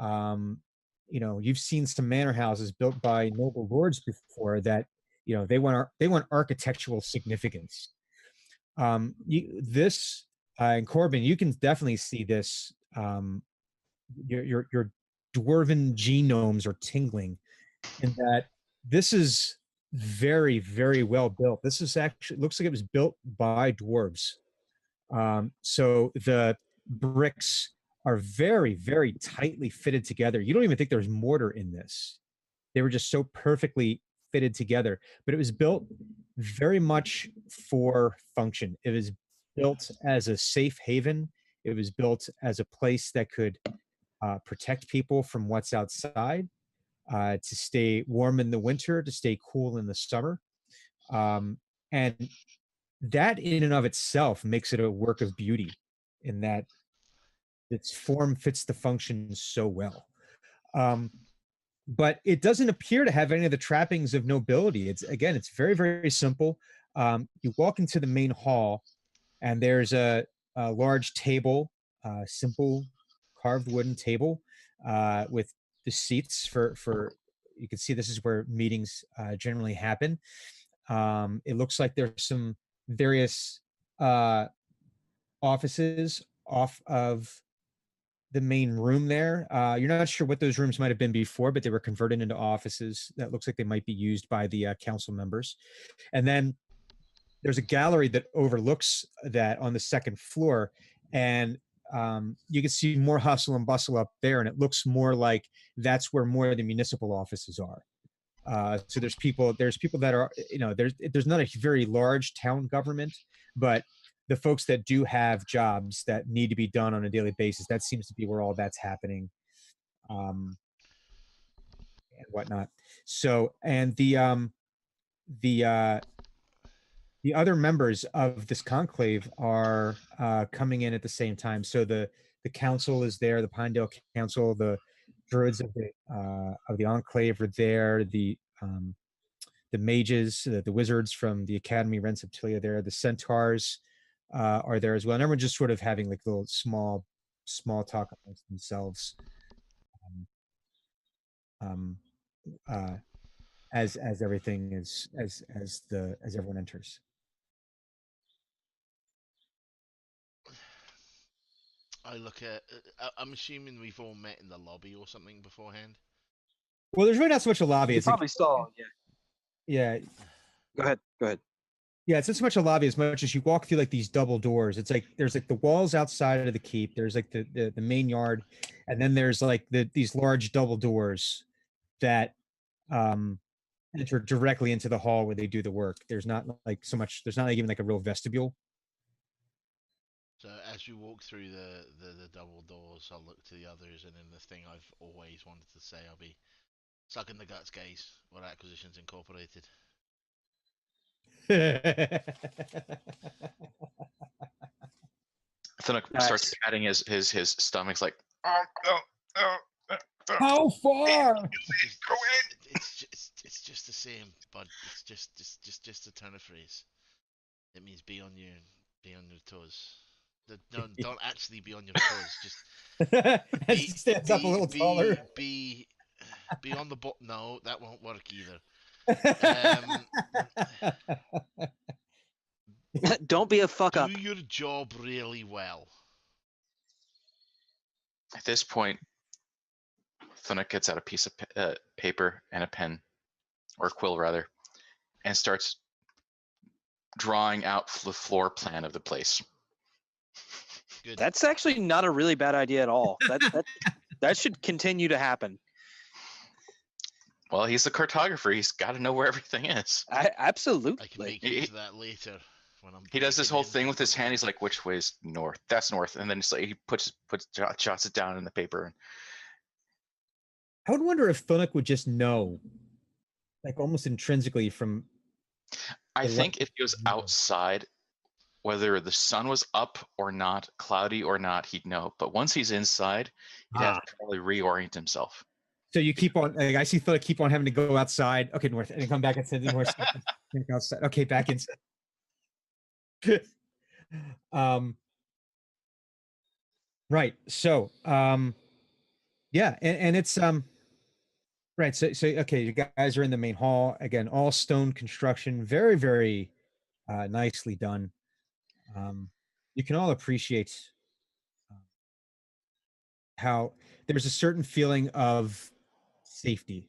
You know, you've seen some manor houses built by noble lords before that, you know, they want architectural significance. This and Corbin, you can definitely see this. Your dwarven genomes are tingling, in that this is very, very well built. This is actually looks like it was built by dwarves. So the bricks are very, very tightly fitted together. You don't even think there's mortar in this. They were just so perfectly fitted together. But it was built very much for function. It was built as a safe haven. It was built as a place that could protect people from what's outside, to stay warm in the winter, to stay cool in the summer. And that in and of itself makes it a work of beauty, in that its form fits the function so well. But it doesn't appear to have any of the trappings of nobility. It's very, very simple. You walk into the main hall, and there's a large table, simple carved wooden table, with the seats for you can see this is where meetings generally happen. It looks like there's some various offices off of the main room there. You're not sure what those rooms might have been before, but they were converted into offices that looks like they might be used by the council members. And then there's a gallery that overlooks that on the second floor, and you can see more hustle and bustle up there, and it looks more like that's where more of the municipal offices are. So there's people that are, you know, there's not a very large town government, but the folks that do have jobs that need to be done on a daily basis, that seems to be where all that's happening, and whatnot. So, and the other members of this conclave are coming in at the same time. So the council is there, the Pinedale Council, the druids of the enclave are there, the mages, the wizards from the academy, Ren Subtilia there, the centaurs are there as well, and everyone's just sort of having like little small talk amongst themselves, as everything is as everyone enters.
I look at. I'm assuming we've all met in the lobby or something beforehand.
Well, there's really not so much a lobby.
You
It's
probably
like,
saw.
yeah,
Go ahead.
yeah. It's not so much a lobby as much as you walk through like these double doors. It's like there's like the walls outside of the keep. There's like the main yard, and then there's like these large double doors that enter directly into the hall where they do the work. There's not like so much. There's not like even like a real vestibule.
So as you walk through the double doors, I'll look to the others, and then the thing I've always wanted to say, I'll be sucking the guts, guys. We're Acquisitions Incorporated.
Thunuk starts patting his stomach's like,
How far?
It's just the same, but it's just a turn of phrase. It means be on your toes. No, don't actually be on your toes. Just
As he stands up a little taller.
Be on the bottom. No, that won't work either.
Don't be a fuck up.
Do your job really well.
at this point, Thunuk gets out a piece of paper and a pen, or quill rather, and starts drawing out the floor plan of the place.
Good.
That's actually not a really bad idea at all. That should continue to happen.
Well, he's the cartographer. He's got to know where everything is.
Absolutely.
I can make
He-
use of that later when I'm.
He does this
breaking
whole
in
thing with his
people.
hand. He's like, "Which way's north?" That's north, and then it's like he jots it down in the paper.
I would wonder if Thunuk would just know, like almost intrinsically from.
I
The
think if he was
Yeah.
outside, whether the sun was up or not, cloudy or not, he'd know. But once he's inside, he'd have to probably reorient himself.
So you keep on. Like, I see Thunuk keep on having to go outside. Okay, north, and then come back and say north. Outside. Okay, back inside. Right. So, yeah, and it's right. So okay, you guys are in the main hall again. All stone construction, very very nicely done. You can all appreciate how there's a certain feeling of safety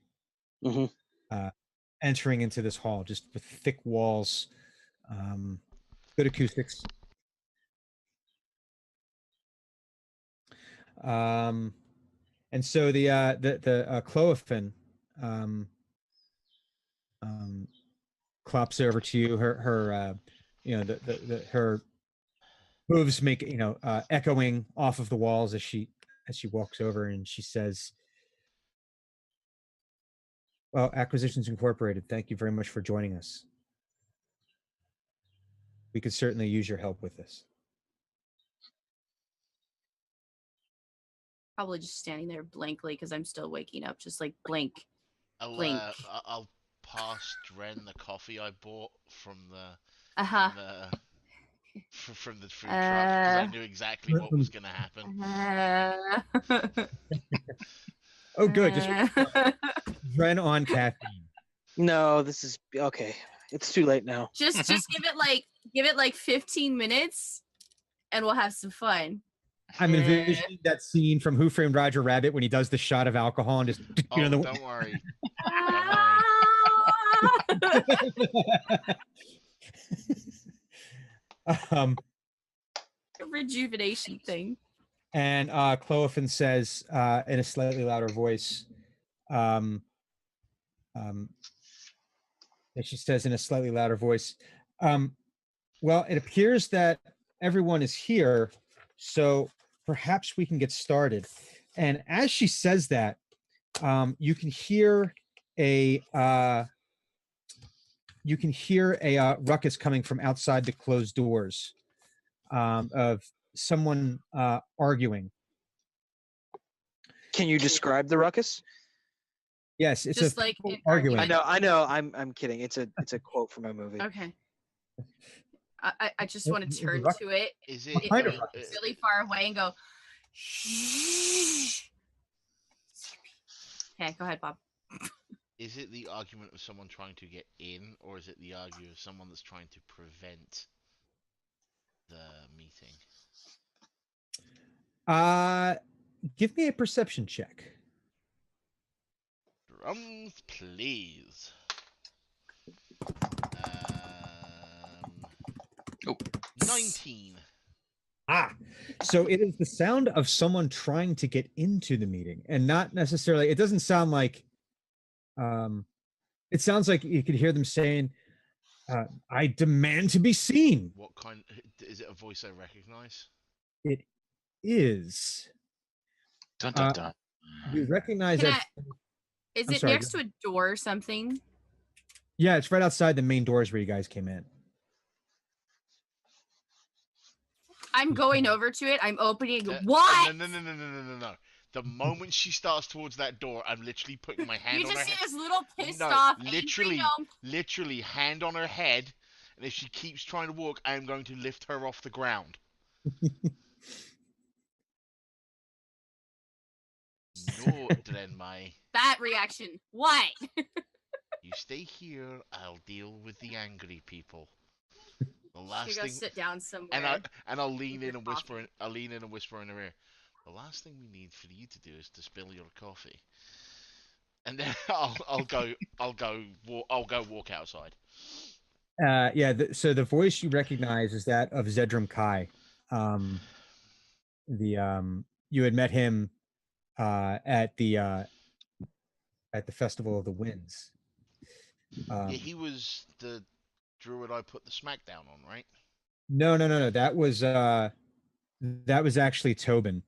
Mhm.
entering into this hall, just with thick walls, good acoustics. And so the Cloafin clops over to you. Her you know her hooves make echoing off of the walls as she walks over, and she says, "Well, Acquisitions Incorporated, thank you very much for joining us. We could certainly use your help with this."
Probably just standing there blankly because I'm still waking up, just like blank.
I'll I'll pass Ren the coffee I bought from the
Uh-huh.
from the food truck because I knew exactly what was gonna happen.
Oh, good. Just Ren on caffeine.
No, this is okay. It's too late now.
just give it like 15 minutes and we'll have some fun.
I'm envisioning that scene from Who Framed Roger Rabbit when he does the shot of alcohol and just
Oh,
the
don't worry.
Rejuvenation thing.
And Cloafin says in a slightly louder voice, and she says in a slightly louder voice, well, it appears that everyone is here, so perhaps we can get started. And as she says that, you can hear a ruckus coming from outside the closed doors of someone arguing.
Can you describe the ruckus?
Yes, it's
Just
a
like
people
an
arguing.
I know. I'm kidding. It's a quote from a movie.
Okay. I just want to turn to it
Is it?
What kind of
really far away and go, shh. Okay, go ahead, Bob.
Is it the argument of someone trying to get in, or is it the argument of someone that's trying to prevent the meeting?
Give me a perception check.
Drums, please.
Oh.
19.
So it is the sound of someone trying to get into the meeting, and not necessarily. It doesn't sound like. It sounds like you could hear them saying, "I demand to be seen."
What kind? Is it a voice I recognize?
It is.
Dun dun dun.
You recognize
Can
that?
Is
I'm
it
sorry,
next to a door or something?
Yeah, it's right outside the main doors where you guys came in.
I'm going over to it. I'm opening.
No.
What?
No. The moment she starts towards that door, I'm literally putting my hand
You
on her
just see
head.
this little pissed
No,
off,
literally,
angry gnome.
literally, hand on her head, and if she keeps trying to walk, I am going to lift her off the ground. No, Drenmai.
That reaction. What?
You stay here. I'll deal with the angry people. The
You
last
go
thing,
sit down somewhere.
and I'll lean
Drink
in and
your
whisper. I'll lean in and whisper in her ear. The last thing we need for you to do is to spill your coffee. And then I'll go walk outside.
Yeah. So the voice you recognize is that of Zedram Kai. You had met him at the Festival of the Winds.
Yeah, he was the druid I put the smackdown on, right?
No. That was actually Tobin.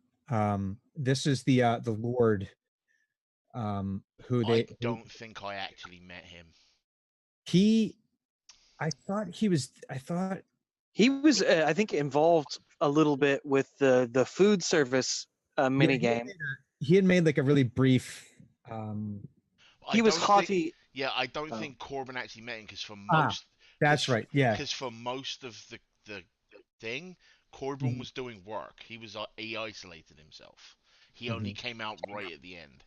This is the Lord.
I don't think I actually met him.
I thought he was.
He was, I think, involved a little bit with the food service mini game.
He had made like a really brief.
He was haughty.
Yeah, I don't think Corbin actually met him because for most.
That's right. Yeah.
Because for most of the thing, Corbin was doing work. He isolated himself. He only came out right at the end.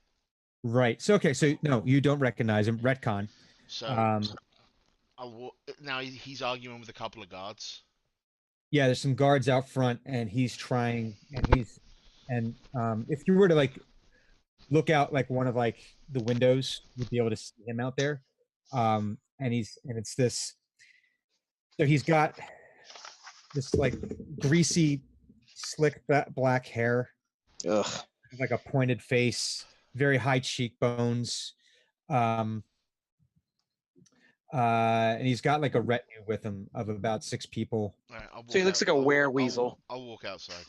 Right. So okay. So no, you don't recognize him. Retcon.
So now he's arguing with a couple of guards.
Yeah, there's some guards out front, and he's trying, and if you were to like look out like one of like the windows, you'd be able to see him out there. And it's this. So he's got this like greasy, slick black hair.
Ugh.
Like a pointed face, very high cheekbones. And he's got like a retinue with him of about 6 people.
Right,
so he looks like a wereweasel.
I'll walk outside.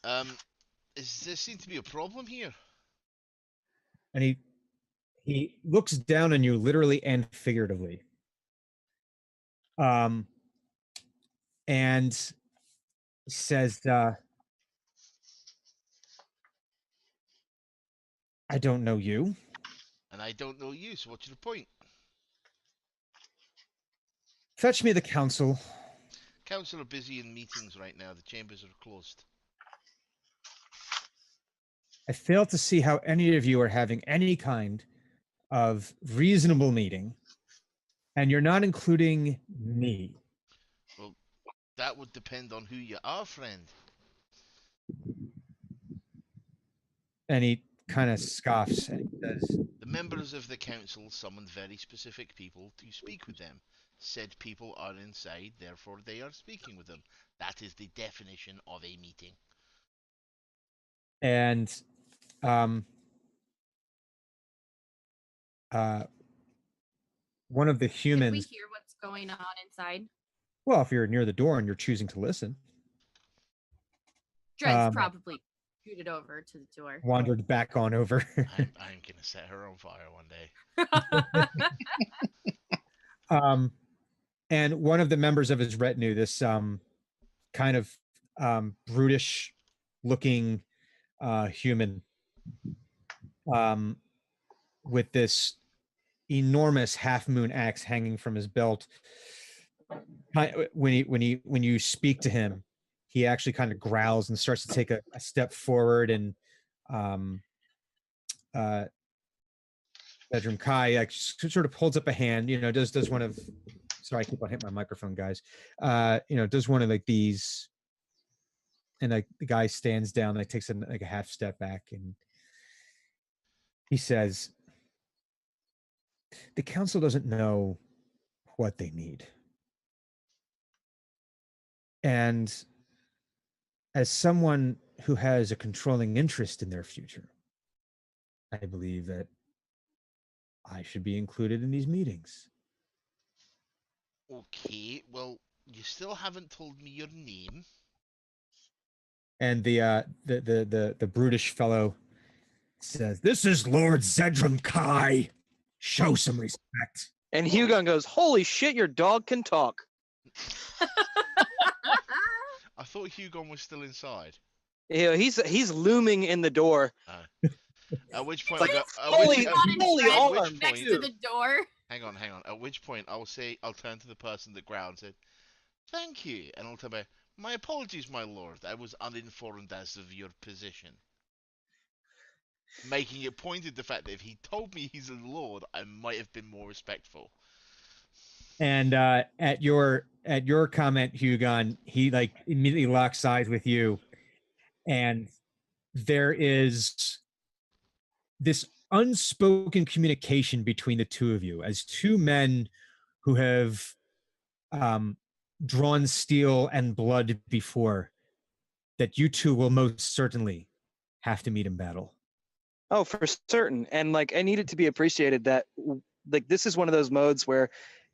There seems to be a problem here?
And he looks down on you literally and figuratively. And says, I don't know you.
And I don't know you, so what's your point?
Fetch me the council.
Council are busy in meetings right now. The chambers are closed.
I fail to see how any of you are having any kind of reasonable meeting, and you're not including me.
Well, that would depend on who you are, friend.
And he kind of scoffs and he says,
the members of the council summoned very specific people to speak with them. Said people are inside, therefore they are speaking with them. That is the definition of a meeting.
And one of the humans.
Can we hear what's going on inside?
Well, if you're near the door and you're choosing to listen.
Dred's probably scooted over to the door.
Wandered back on over.
I'm gonna set her on fire one
day. And one of the members of his retinue, this kind of brutish looking human with this enormous half moon axe hanging from his belt. When you speak to him, he actually kind of growls and starts to take a step forward, and Bedroom Kai like, sort of holds up a hand, does one of, sorry, I keep on hitting my microphone, guys, does one of like these, and like the guy stands down, like takes a half step back, and he says, the council doesn't know what they need. And as someone who has a controlling interest in their future, I believe that I should be included in these meetings.
Okay, well, you still haven't told me your name.
And the brutish fellow says, "This is Lord Zedram Kai. Show some respect."
And Hugon goes, "Holy shit, your dog can talk."
I thought Hugon was still inside.
Yeah, he's looming in the door.
At which point,
like,
next
to the door.
Hang on. At which point, I'll turn to the person that growled and said, "Thank you," and I'll tell me, "My apologies, my lord. I was uninformed as of your position." Making it pointed the fact that if he told me he's a lord, I might have been more respectful.
And at your comment, Hugon, he like immediately locks eyes with you, and there is this unspoken communication between the two of you as two men who have drawn steel and blood before, that you two will most certainly have to meet in battle.
Oh, for certain. And like, I need it to be appreciated that like this is one of those modes where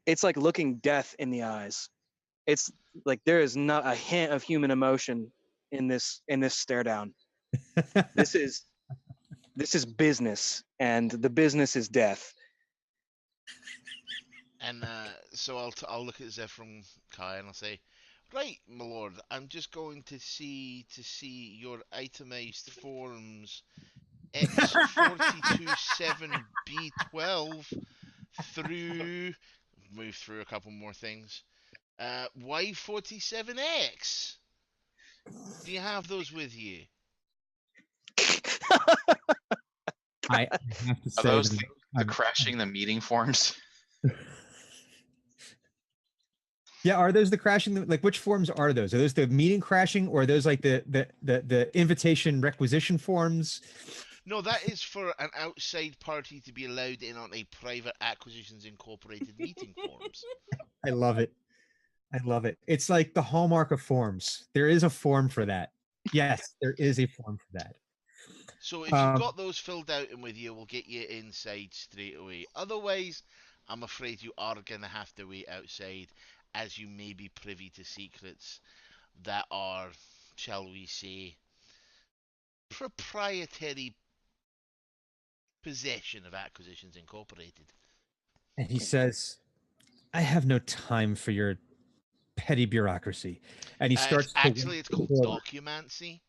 it's like looking death in the eyes. It's like there is not a hint of human emotion in this stare down. This is business, and the business is death.
And so I'll look at Zephram Kai and I'll say, right, my lord, I'm just going to see your itemized forms X427B12 through, move through a couple more things, Y47X. Do you have those with you?
I have to
Are
say
those
that
the crashing the meeting forms?
Yeah, are those the crashing? Like, which forms are those? Are those the meeting crashing, or are those like the invitation requisition forms?
No, that is for an outside party to be allowed in on a private Acquisitions Incorporated meeting forms.
I love it. I love it. It's like the hallmark of forms. There is a form for that. Yes, there is a form for that.
So if you've got those filled out and with you, we'll get you inside straight away. Otherwise, I'm afraid you are going to have to wait outside, as you may be privy to secrets that are, shall we say, proprietary possession of Acquisitions Incorporated.
And he says, I have no time for your petty bureaucracy. And he starts
it's called documancy.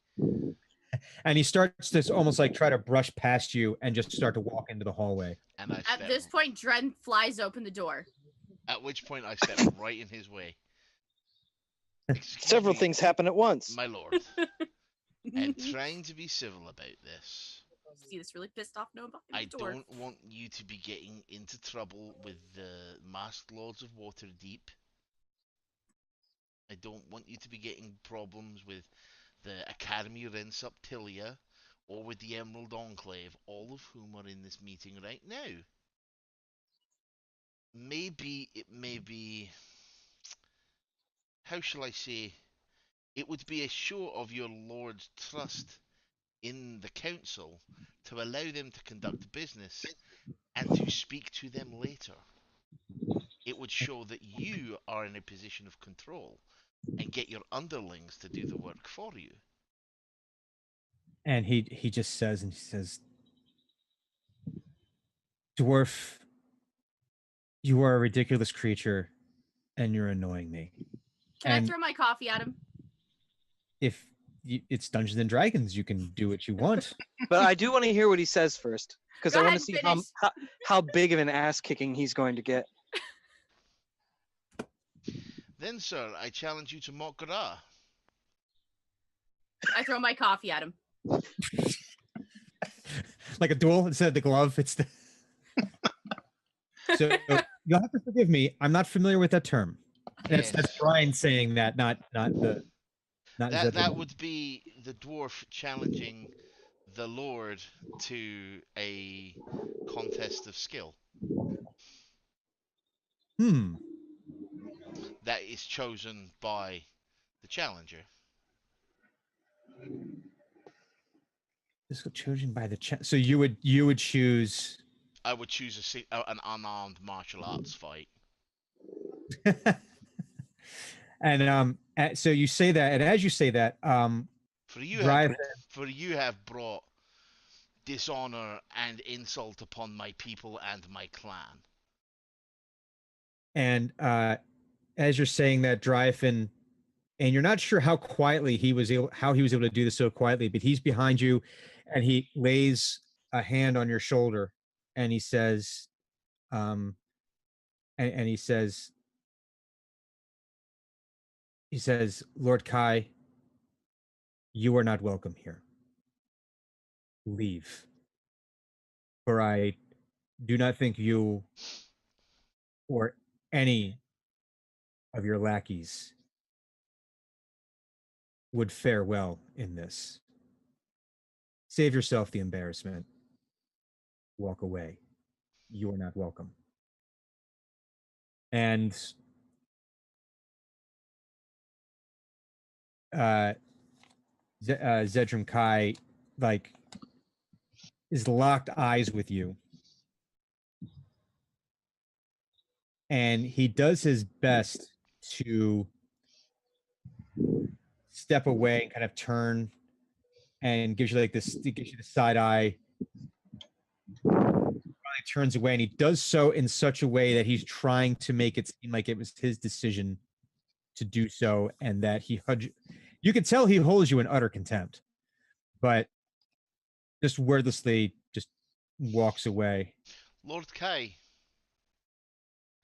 And he starts to almost like try to brush past you and just start to walk into the hallway.
And
at this point, Dren flies open the door.
At which point I step right in his way.
Several things happen at once.
My lord. I'm trying to be civil about this.
See this really pissed off Noah behind the door.
I don't want you to be getting into trouble with the Masked Lords of Waterdeep. I don't want you to be getting problems with the Academy Ren Subtilia or with the Emerald Enclave, all of whom are in this meeting right now. Maybe it may be, how shall I say, it would be a show of your lord's trust in the council to allow them to conduct business and to speak to them later. It would show that you are in a position of control and get your underlings to do the work for you.
And he just says, Dwarf, you are a ridiculous creature and you're annoying me.
Can I throw my coffee at him?
If it's Dungeons and Dragons, you can do what you want.
But I do want to hear what he says first, because I want to see
finish.
how big of an ass kicking he's going to get.
Then, sir, I challenge you to mock Gra.
I throw my coffee at him.
Like a duel instead of the glove. It's the. So you'll have to forgive me. I'm not familiar with that term. That's Brian saying that, not the.
That would be the dwarf challenging the lord to a contest of skill. That is chosen by the challenger.
This was chosen by the so you would choose.
I would choose an unarmed martial arts fight.
And so you say that, and as you say that,
for you have brought dishonor and insult upon my people and my clan.
And as you're saying that, Dryfin, and you're not sure how he was able to do this so quietly, but he's behind you, and he lays a hand on your shoulder, and he says, and he says, Lord Kai, you are not welcome here. Leave. For I do not think you or any of your lackeys would fare well in this. Save yourself the embarrassment. Walk away. You're not welcome. And Zedram Kai like is locked eyes with you, and he does his best to step away and kind of turn and gives you like this, he gives you the side eye. Finally turns away, and he does so in such a way that he's trying to make it seem like it was his decision to do so, and that you can tell he holds you in utter contempt, but just wordlessly just walks away.
Lord Kai,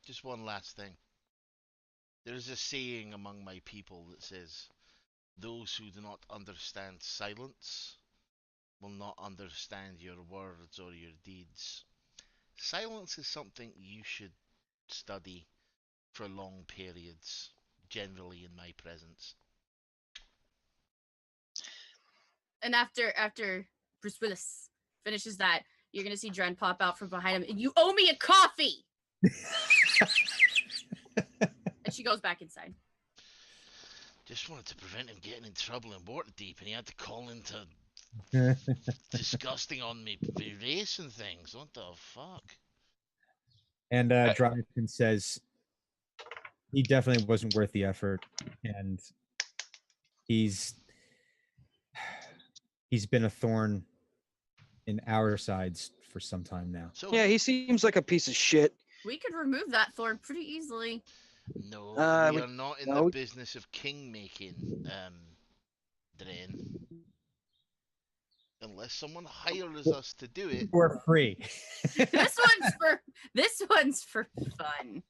just one last thing. There's a saying among my people that says, those who do not understand silence will not understand your words or your deeds. Silence is something you should study for long periods, generally in my presence.
And after Bruce Willis finishes that, you're gonna see Dren pop out from behind him. You owe me a coffee. And she goes back inside.
Just wanted to prevent him getting in trouble in Waterdeep, and he had to call into disgusting on me race and things. What the fuck?
And Dryden says he definitely wasn't worth the effort, and he's been a thorn in our sides for some time now.
So
Yeah, he seems like a piece of shit.
We could remove that thorn pretty easily.
no,
Uh,
we are not in
no.
the business of king making, Drain. Unless someone hires us to do it.
For free.
This one's for fun.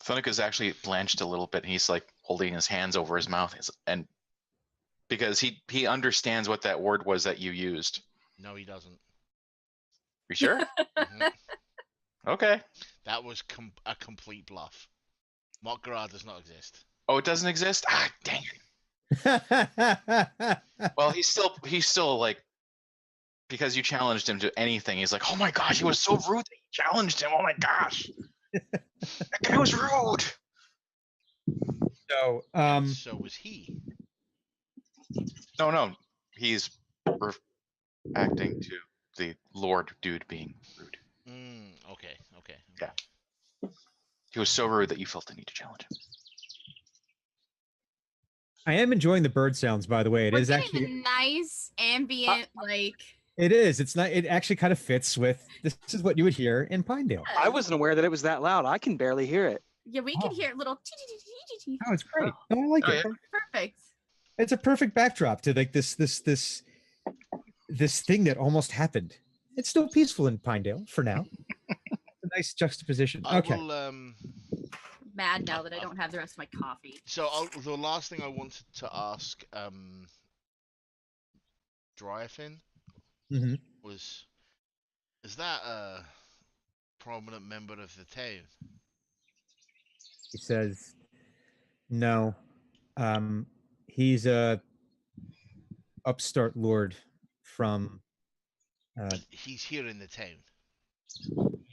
Thunika's actually blanched a little bit, and he's like holding his hands over his mouth, and because he understands what that word was that you used.
No, he doesn't.
You sure?
Mhm.
Okay.
That was a complete bluff. Mok'Gara does not exist.
Oh, it doesn't exist? Ah, dang it. Well, he's still like, because you challenged him to anything, he's like, oh my gosh, he was so rude that he challenged him. Oh my gosh. That guy was rude.
So,
So was he.
No. He's acting to the Lord dude being rude.
Okay.
Yeah. He was so rude that you felt the need to challenge him.
I am enjoying the bird sounds, by the way.
We're
Is
getting
actually
a nice ambient,
it is. It's not. It actually kind of fits with. This is what you would hear in Pinedale.
I wasn't aware that it was that loud. I can barely hear it.
Yeah, we can hear little.
Oh, it's great. Oh, I like
Oh,
it.
yeah.
Perfect.
It's a perfect backdrop to like this thing that almost happened. It's still peaceful in Pinedale for now. It's a nice juxtaposition.
I
Okay.
will,
Mad now that I don't have the rest of my coffee.
So the last thing I wanted to ask, Dryafin,
Mhm.
was, is that a prominent member of the town?
He says, "No, he's a upstart lord from.
But he's here in the town.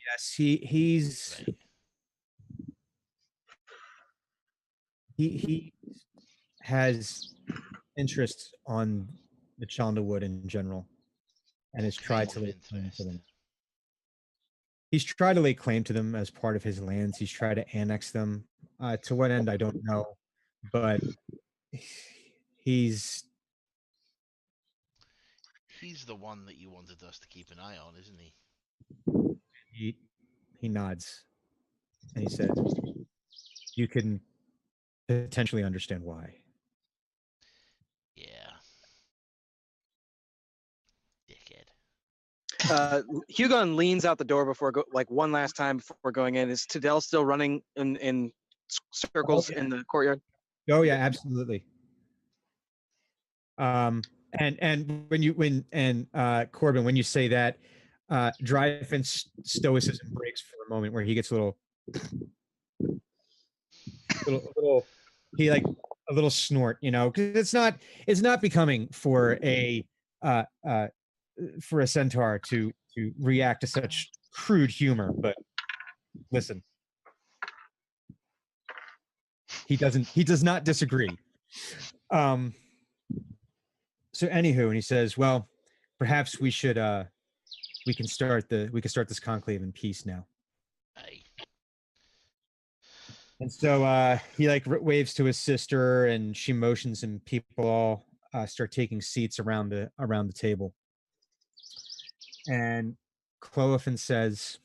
Yes, he's
Right.
he has interest on the Chandlerwood in general, and has tried to
Kind of
lay claim to
interest.
them. He's tried to lay claim to them as part of his lands. He's tried to annex them. To what end, I don't know, but he's
He's the one that you wanted us to keep an eye on, isn't he?
he nods, and he says, "You can potentially understand why."
Yeah. Dickhead.
Hugon leans out the door before one last time before going in. Is Tidell still running in circles in the courtyard?
Oh yeah, absolutely. And Corbin, when you say that, Dryfin's stoicism breaks for a moment, where he gets a little. He like a little snort, because it's not becoming for a centaur to react to such crude humor. But listen, he does not disagree. So anywho, and he says, well, perhaps we can start this conclave in peace now.
Aye.
And so he waves to his sister, and she motions, and people all start taking seats around the table. And Cloephan says,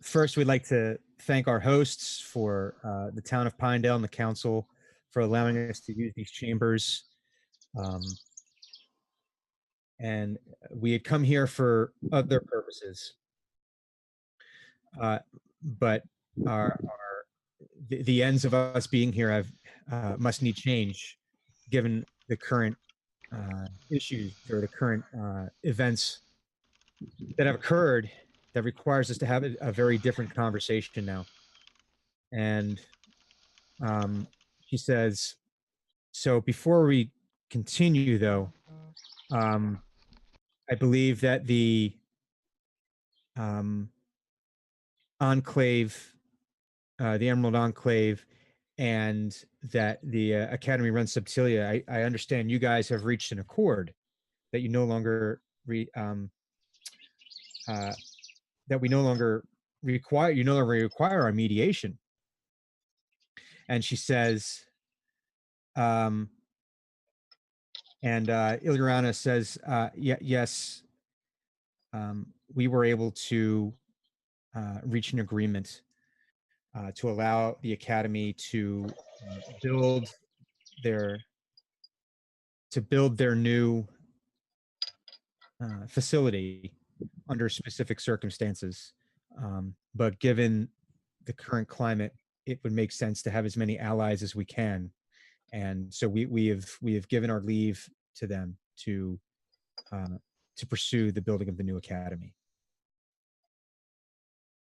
first, we'd like to thank our hosts for the town of Pinedale and the council for allowing us to use these chambers. And we had come here for other purposes. But the ends of us being here must need change, given the current issues or the current events that have occurred that requires us to have a very different conversation now. And he says, so before we continue, though, I believe that the Enclave, the Emerald Enclave, and that the Academy Ren Subtilia, I understand you guys have reached an accord that you no longer that we no longer require our mediation. And she says, and Ilyana says, yes, we were able to reach an agreement to allow the Academy to build their new facility under specific circumstances. But given the current climate, it would make sense to have as many allies as we can. And so we have given our leave to them to pursue the building of the new academy.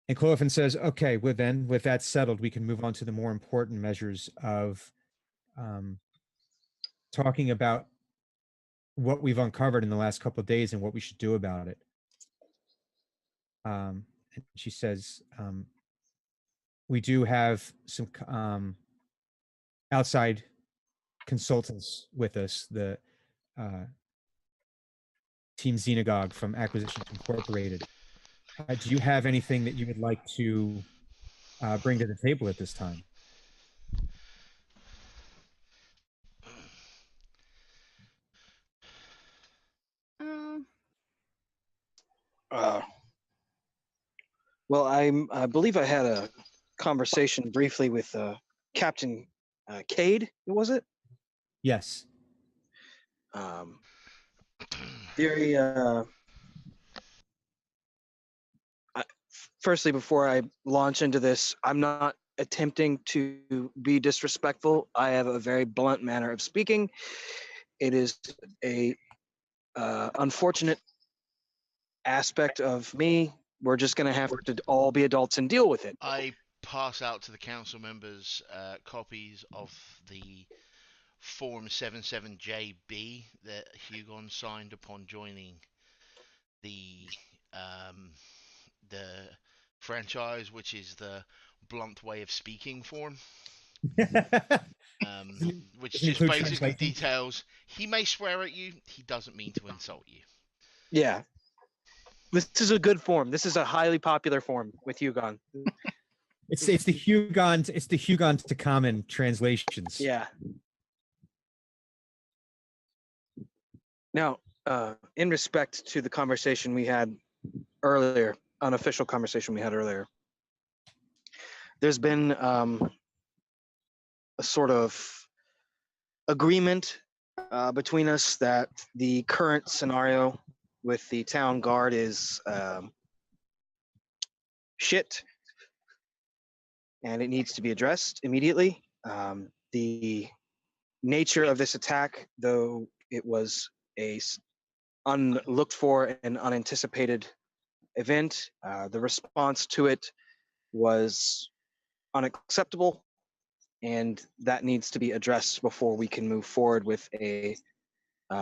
And Cloephan says, okay, with that settled, we can move on to the more important measures of talking about what we've uncovered in the last couple of days and what we should do about it. And she says, we do have some outside consultants with us, the Team Xenagog from Acquisitions Incorporated. Do you have anything that you would like to bring to the table at this time?
Well, I believe I had a conversation briefly with Captain Cade. Was it?
Yes.
Very. Firstly, before I launch into this, I'm not attempting to be disrespectful. I have a very blunt manner of speaking. It is a unfortunate aspect of me. We're just going to have to all be adults and deal with it.
I pass out to the council members copies of the Form 77JB that Hugon signed upon joining the franchise, which is the blunt way of speaking form. Which just basically details he may swear at you, he doesn't mean to insult you.
Yeah. This is a good form. This is a highly popular form with Hugon.
It's the Hugon to common translations.
Yeah. Now, in respect to the conversation we had earlier, unofficial conversation we had earlier, there's been a sort of agreement between us that the current scenario with the town guard is shit, and it needs to be addressed immediately. The nature of this attack, though it was a unlooked for and unanticipated event, the response to it was unacceptable, and that needs to be addressed before we can move forward with a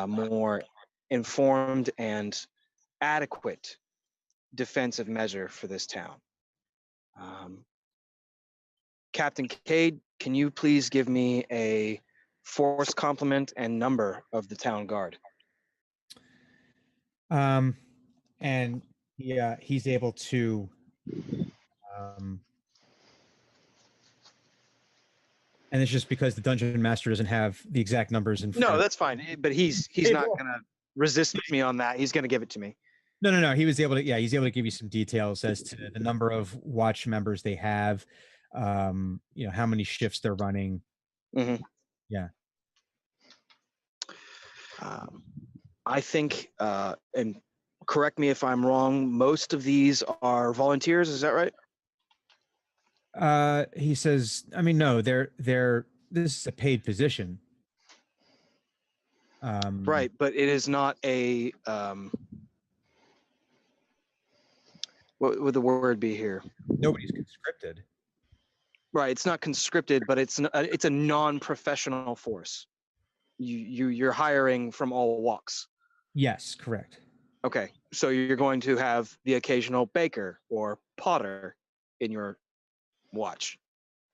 more informed and adequate defensive measure for this town. Captain Cade, can you please give me a force complement and number of the town guard?
And yeah, he's able to and it's just because the dungeon master doesn't have the exact numbers in front
No,
of
that's fine. But he's not gonna resist me on that. He's gonna give it to me.
No. He was able to, yeah, he's able to give you some details as to the number of watch members they have, you know, how many shifts they're running.
Mm-hmm.
Yeah.
I think, and correct me if I'm wrong, most of these are volunteers. Is that right?
He says, I mean, no, this is a paid position.
Right, but it is not a what would the word be here?
Nobody's conscripted.
Right, it's not conscripted, but it's a non-professional force. You're hiring from all walks.
Yes, correct.
Okay, so you're going to have the occasional baker or potter in your watch.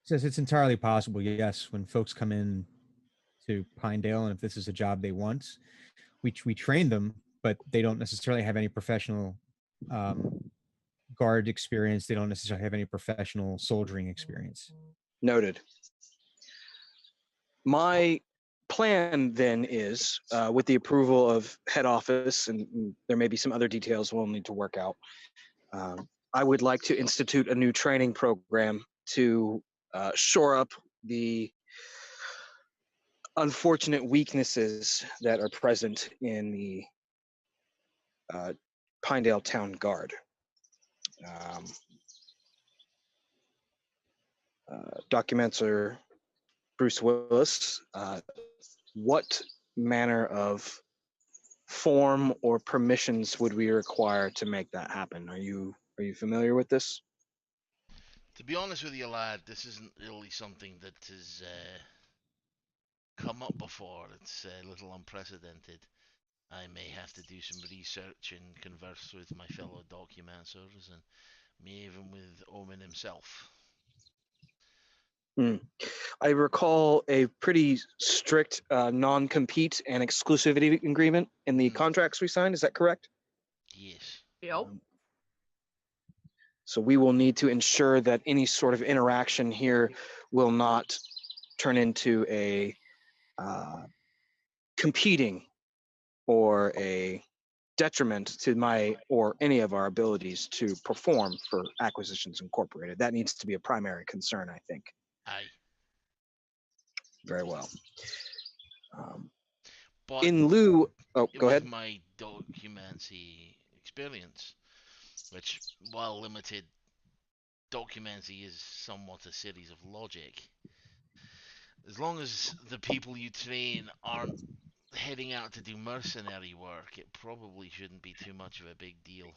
Says it's entirely possible. Yes, when folks come in to Pinedale, and if this is a job they want, we train them, but they don't necessarily have any professional guard experience. They don't necessarily have any professional soldiering experience.
Noted. My plan then is, with the approval of head office, and there may be some other details we'll need to work out, I would like to institute a new training program to shore up the unfortunate weaknesses that are present in the Pinedale Town Guard. Documenter Bruce Willis, what manner of form or permissions would we require to make that happen? Are you familiar with this?
To be honest with you, lad, this isn't really something that has come up before. It's a little unprecedented. I may have to do some research and converse with my fellow documenters, and maybe even with Omen himself.
I recall a pretty strict non-compete and exclusivity agreement in the contracts we signed. Is that correct?
Yes.
Yep.
So we will need to ensure that any sort of interaction here will not turn into a competing or a detriment to my or any of our abilities to perform for Acquisitions Incorporated. That needs to be a primary concern, I think.
Aye.
Very well.
But
In lieu, oh, go
with
ahead.
my documency experience, which, while limited, documency is somewhat a series of logic. As long as the people you train aren't heading out to do mercenary work, it probably shouldn't be too much of a big deal.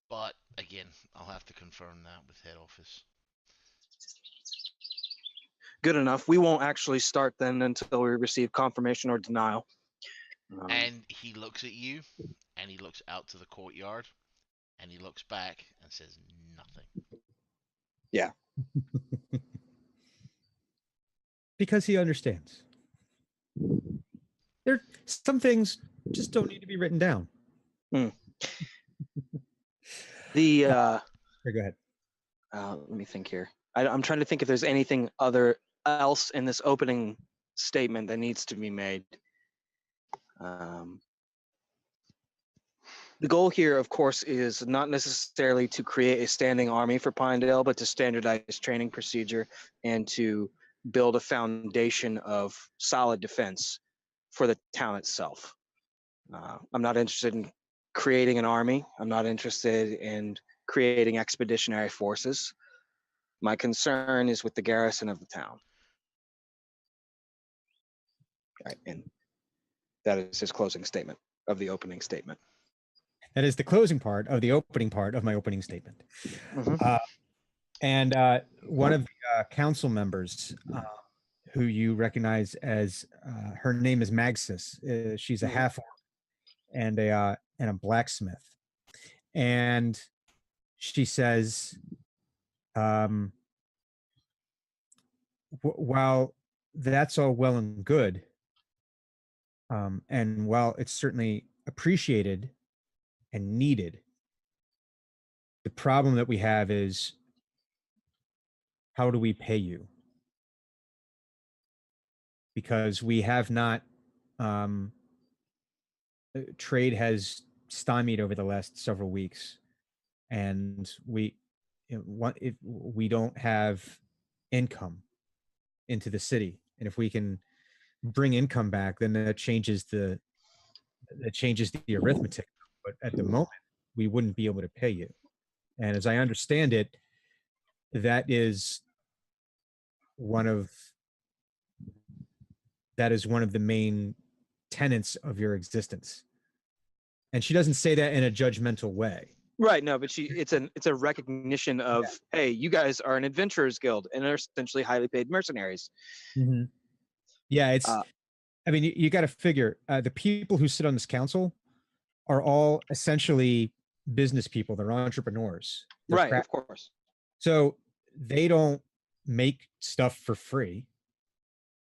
But again, I'll have to confirm that with head office.
Good enough. We won't actually start then until we receive confirmation or denial.
And he looks at you, and he looks out to the courtyard, and he looks back and says nothing.
Yeah.
Because he understands. There, some things just don't need to be written down.
The
Here, go ahead.
let me think here. I'm trying to think if there's anything else in this opening statement that needs to be made. The goal here, of course, is not necessarily to create a standing army for Pinedale, but to standardize training procedure and to build a foundation of solid defense for the town itself. I'm not interested in creating an army. I'm not interested in creating expeditionary forces. My concern is with the garrison of the town. Right, and that is his closing statement of the opening statement.
That is the closing part of the opening part of my opening statement.
Mhm.
And one of the council members who you recognize as her name is Magsis. She's a half orc and a blacksmith. And she says, while that's all well and good, and while it's certainly appreciated and needed, the problem that we have is, how do we pay you? Because we have not, trade has stymied over the last several weeks, and we don't have income into the city. And if we can bring income back, then that changes the arithmetic. But at the moment, we wouldn't be able to pay you. And as I understand it, that is one of the main tenets of your existence. And she doesn't say that in a judgmental way.
Right. No, but it's a recognition of, hey, you guys are an adventurers guild and are essentially highly paid mercenaries.
Mm-hmm. Yeah, it's. I mean, you got to figure the people who sit on this council are all essentially business people. They're entrepreneurs. They're
right. Of course.
So they don't make stuff for free.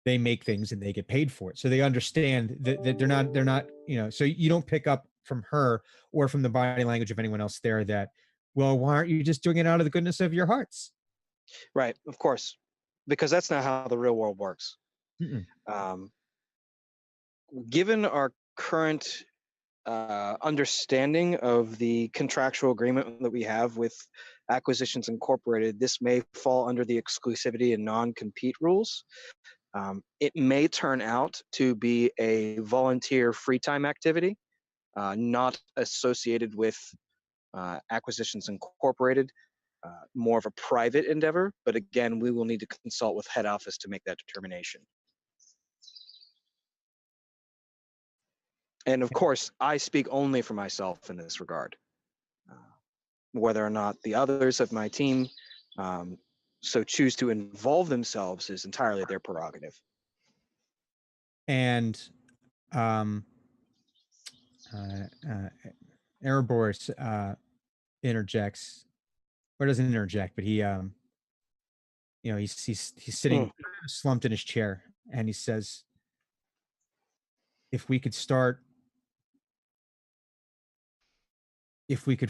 They make things and they get paid for it. So they understand that they're not, so you don't pick up from her or from the body language of anyone else there that, well, why aren't you just doing it out of the goodness of your hearts?
Right. Of course. Because that's not how the real world works. Given our current understanding of the contractual agreement that we have with Acquisitions Incorporated, this may fall under the exclusivity and non-compete rules. It may turn out to be a volunteer free time activity, not associated with Acquisitions Incorporated, more of a private endeavor. But again, we will need to consult with head office to make that determination. And of course, I speak only for myself in this regard. Whether or not the others of my team so choose to involve themselves is entirely their prerogative.
And Erebors interjects, or doesn't interject, but he, he's sitting slumped in his chair, and he says, if we could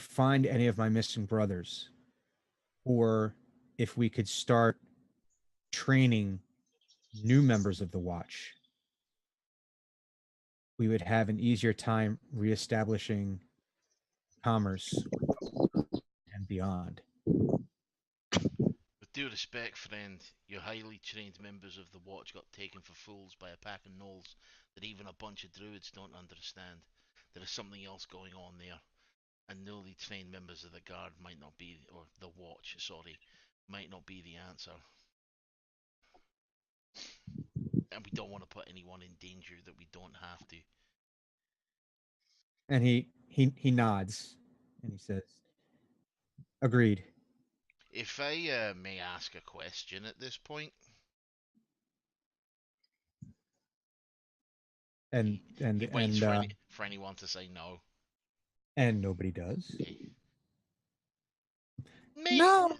find any of my missing brothers, or if we could start training new members of the Watch, we would have an easier time reestablishing commerce and beyond.
With due respect, friend, your highly trained members of the Watch got taken for fools by a pack of gnolls that even a bunch of druids don't understand. There is something else going on there, and newly trained members of the Guard might not be, or the Watch, sorry, might not be the answer. And we don't want to put anyone in danger that we don't have to.
And he nods and he says, agreed.
If I may ask a question at this point.
And
he waits for anyone to say no.
And nobody does.
Okay. Mate,
no.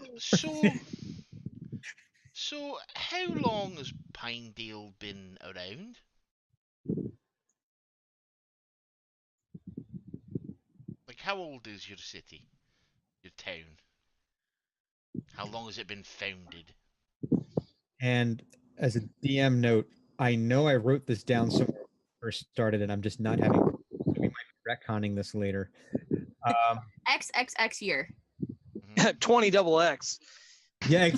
So how long has Pinedale been around? Like, how old is your city? Your town? How long has it been founded?
And as a DM note, I know I wrote this down somewhere when I first started, and I'm just not having. We might be retconning this later.
XXX year.
20 double X.
Yeah.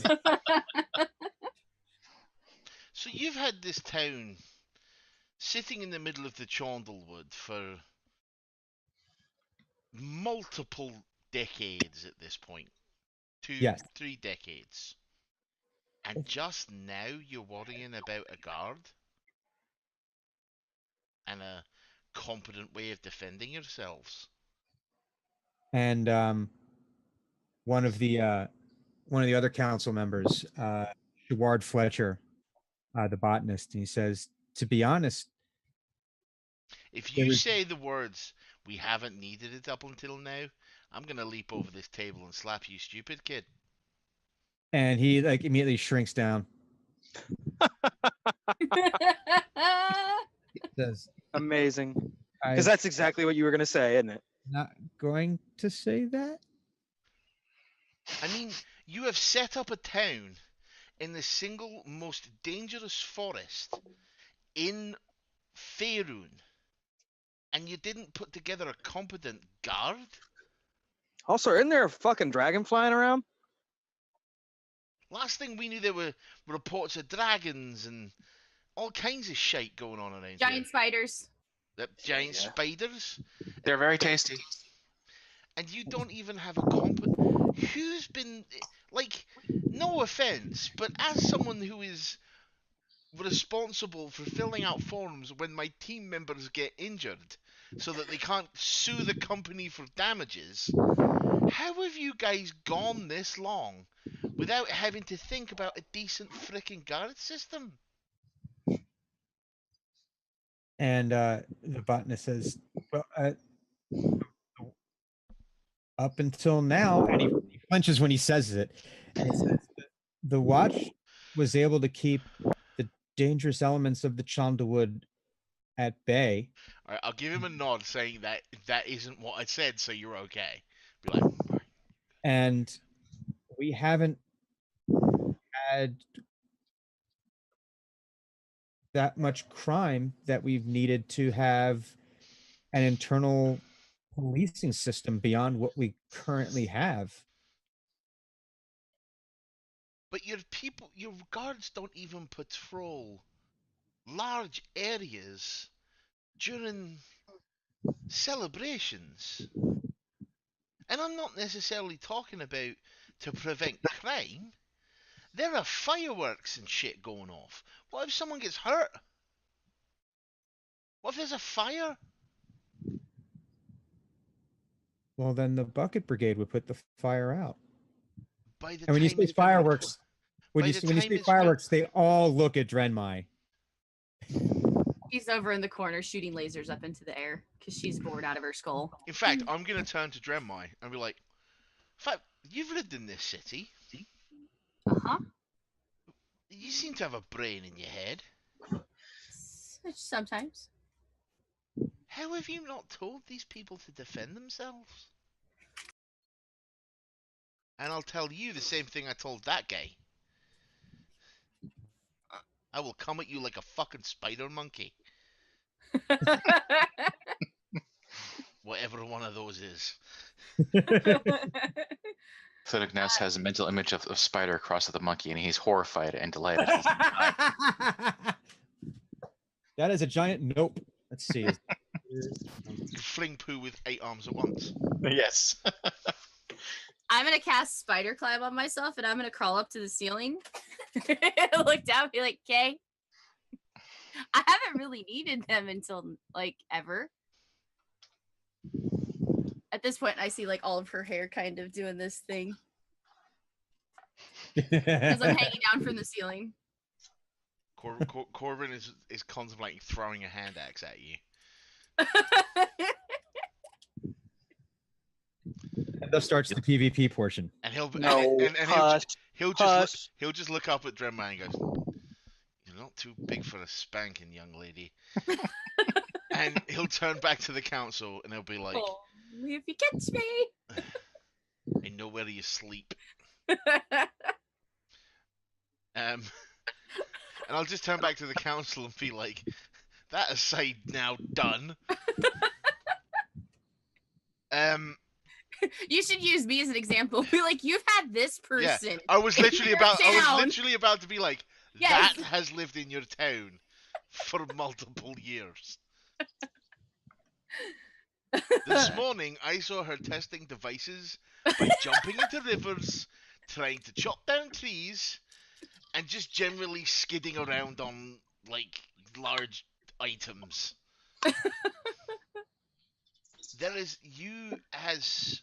So you've had this town sitting in the middle of the Chandlewood for multiple decades at this point. 3 decades. And just now you're worrying about a guard? And a competent way of defending yourselves?
And one of the one of the other council members, Sheward Fletcher, the botanist, and he says, "To be honest,
If
there
you
was
say the words, "We haven't needed it up until now," I'm gonna leap over this table and slap you, stupid kid.
and he like immediately shrinks down. Says,
Amazing.
"I'm
Because that's exactly what you were going to say, isn't it?
not going to say that."
I mean, you have set up a town in the single most dangerous forest in Faerun, and you didn't put together a competent guard?
Also, isn't there a fucking dragon flying around?
Last thing we knew, there were reports of dragons and all kinds of shite going on around
Giant spiders.
here. The giant
Yeah.
spiders.
They're very tasty.
And you don't even have a who's been, like, no offense, but as someone who is responsible for filling out forms when my team members get injured so that they can't sue the company for damages, how have you guys gone this long without having to think about a decent frickin' guard system?
And the botanist says, "Well, up until now," and he flinches when he says it, and he says, "The watch was able to keep the dangerous elements of the Chandawood at bay."
Alright, I'll give him a nod saying that that isn't what I said, so you're okay. Be like,
And we haven't had that much crime that we've needed to have an internal policing system beyond what we currently have.
but your guards don't even patrol large areas during celebrations. And I'm not necessarily talking about to prevent crime. There are fireworks and shit going off. What if someone gets hurt? What if there's a fire?
Well, then the bucket brigade would put the fire out.
By the
And when you
time
say
it's been
fireworks, when
by
you
the
when you
time
say
it's been-
fireworks, they all look at Drenmai.
She's over in the corner shooting lasers up into the air because she's bored out of her skull.
In fact, I'm gonna turn to Drenmai and be like, in fact, you've lived in this city.
Uh-huh.
You seem to have a brain in your head.
Sometimes.
How have you not told these people to defend themselves? And I'll tell you the same thing I told that guy. I will come at you like a fucking spider monkey. Whatever one of those is.
Athletic Ness has a mental image of a spider across the monkey, and he's horrified and delighted.
That is a giant nope. Let's see.
You fling poo with 8 arms at once.
Yes.
I'm gonna cast spider climb on myself and I'm gonna crawl up to the ceiling. Look down and be like, okay. I haven't really needed them until like ever. At this point, I see like all of her hair kind of doing this thing. Because I'm hanging down from the ceiling.
Corbin is contemplating throwing a hand axe at you.
And thus starts the PvP portion.
And he'll
No,
and
hush,
he'll just look up at Drenmai and goes, "You're not too big for a spanking, young lady." And he'll turn back to the council and he'll be like,
Only if you catch me.
"I know where you sleep." And I'll just turn back to the council and be like, "That aside now done."
You should use me as an example. Be like, you've had this person.
I was
in
literally
your
about
town."
to be like,
Yes.
that has lived in your town for multiple years. This morning, I saw her testing devices by jumping into rivers, trying to chop down trees, and just generally skidding around on, like, large items. You as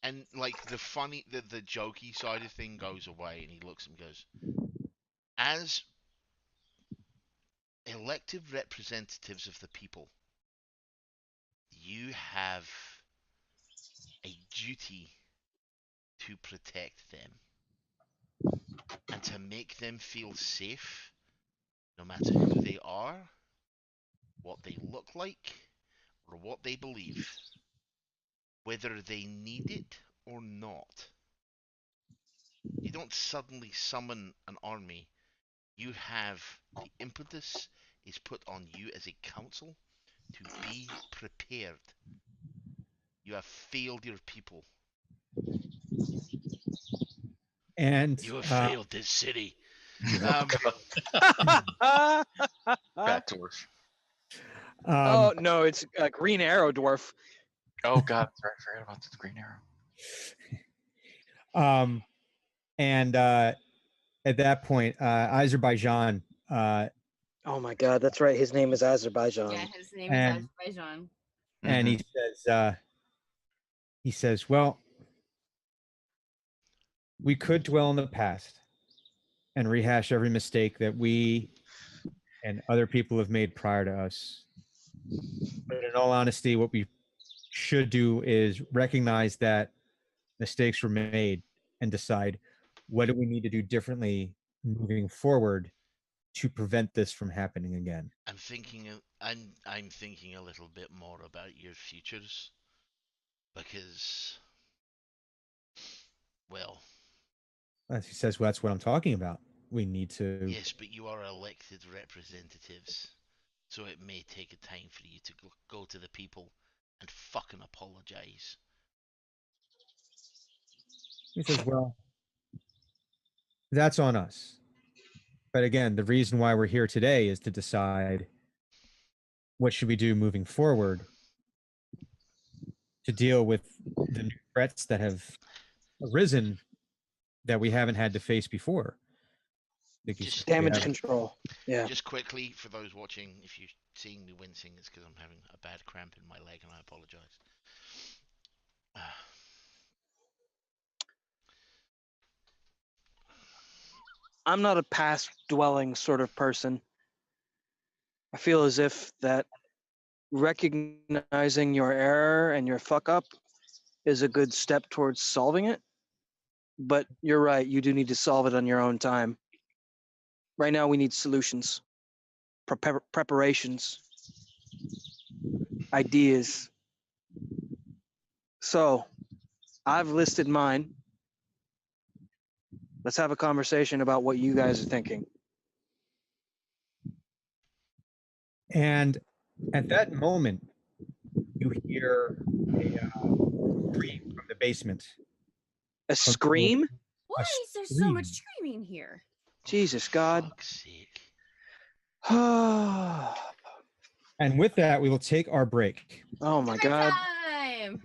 And like the jokey side of thing goes away, and he looks and goes, as elected representatives of the people, you have a duty to protect them and to make them feel safe, no matter who they are, what they look like, or what they believe, whether they need it or not. You don't suddenly summon an army. You have the impetus is put on you as a council to be prepared. You have failed your people.
And
You have failed this city.
Fat dwarf.
Oh no, it's a Green Arrow dwarf.
Oh God, sorry, I forgot about the green arrow.
And at that point, Azerbaijan.
Oh my God, that's right. His name is Azerbaijan.
Yeah, his name
And-
is Azerbaijan.
And he says, well, we could dwell in the past and rehash every mistake that we and other people have made prior to us. But in all honesty, what we should do is recognize that mistakes were made and decide what do we need to do differently moving forward to prevent this from happening again.
I'm thinking a little bit more about your futures, because, well,
As he says, well, that's what I'm talking about. We need to.
yes, but you are elected representatives, so it may take a time for you to go to the people and fucking apologize.
He says, well, that's on us. But again, the reason why we're here today is to decide what should we do moving forward to deal with the new threats that have arisen that we haven't had to face before. Because
Just
we
Damage
have-
control. Yeah.
Just quickly, for those watching, if you're seeing me wincing, it's because I'm having a bad cramp in my leg, and I apologize.
I'm not a past dwelling sort of person. I feel as if that recognizing your error and your fuck up is a good step towards solving it. But you're right, you do need to solve it on your own time. Right now we need solutions, preparations, ideas. So I've listed mine. Let's have a conversation about what you guys are thinking.
And at that moment, you hear a scream from the basement.
A scream?
Why is there so much screaming here?
Jesus God.
Fuck's sake.
Oh
And with that, we will take our break.
my God.
Time.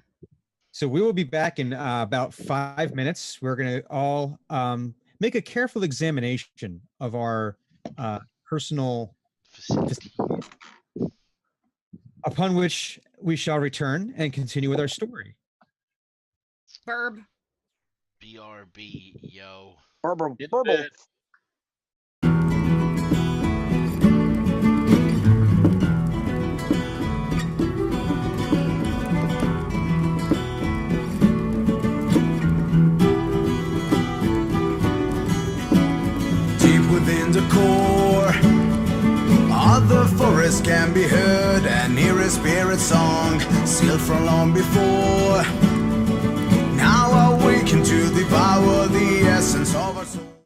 So we will be back in about 5 minutes. We're going to all make a careful examination of our personal
Facility.
upon which we shall return and continue with our story.
Burb.
BRB, yo.
Burble,
Get
burble.
bit.
Deep within the core of the forest can be heard and hear a spirit song sealed from long before. Now awaken to devour the essence of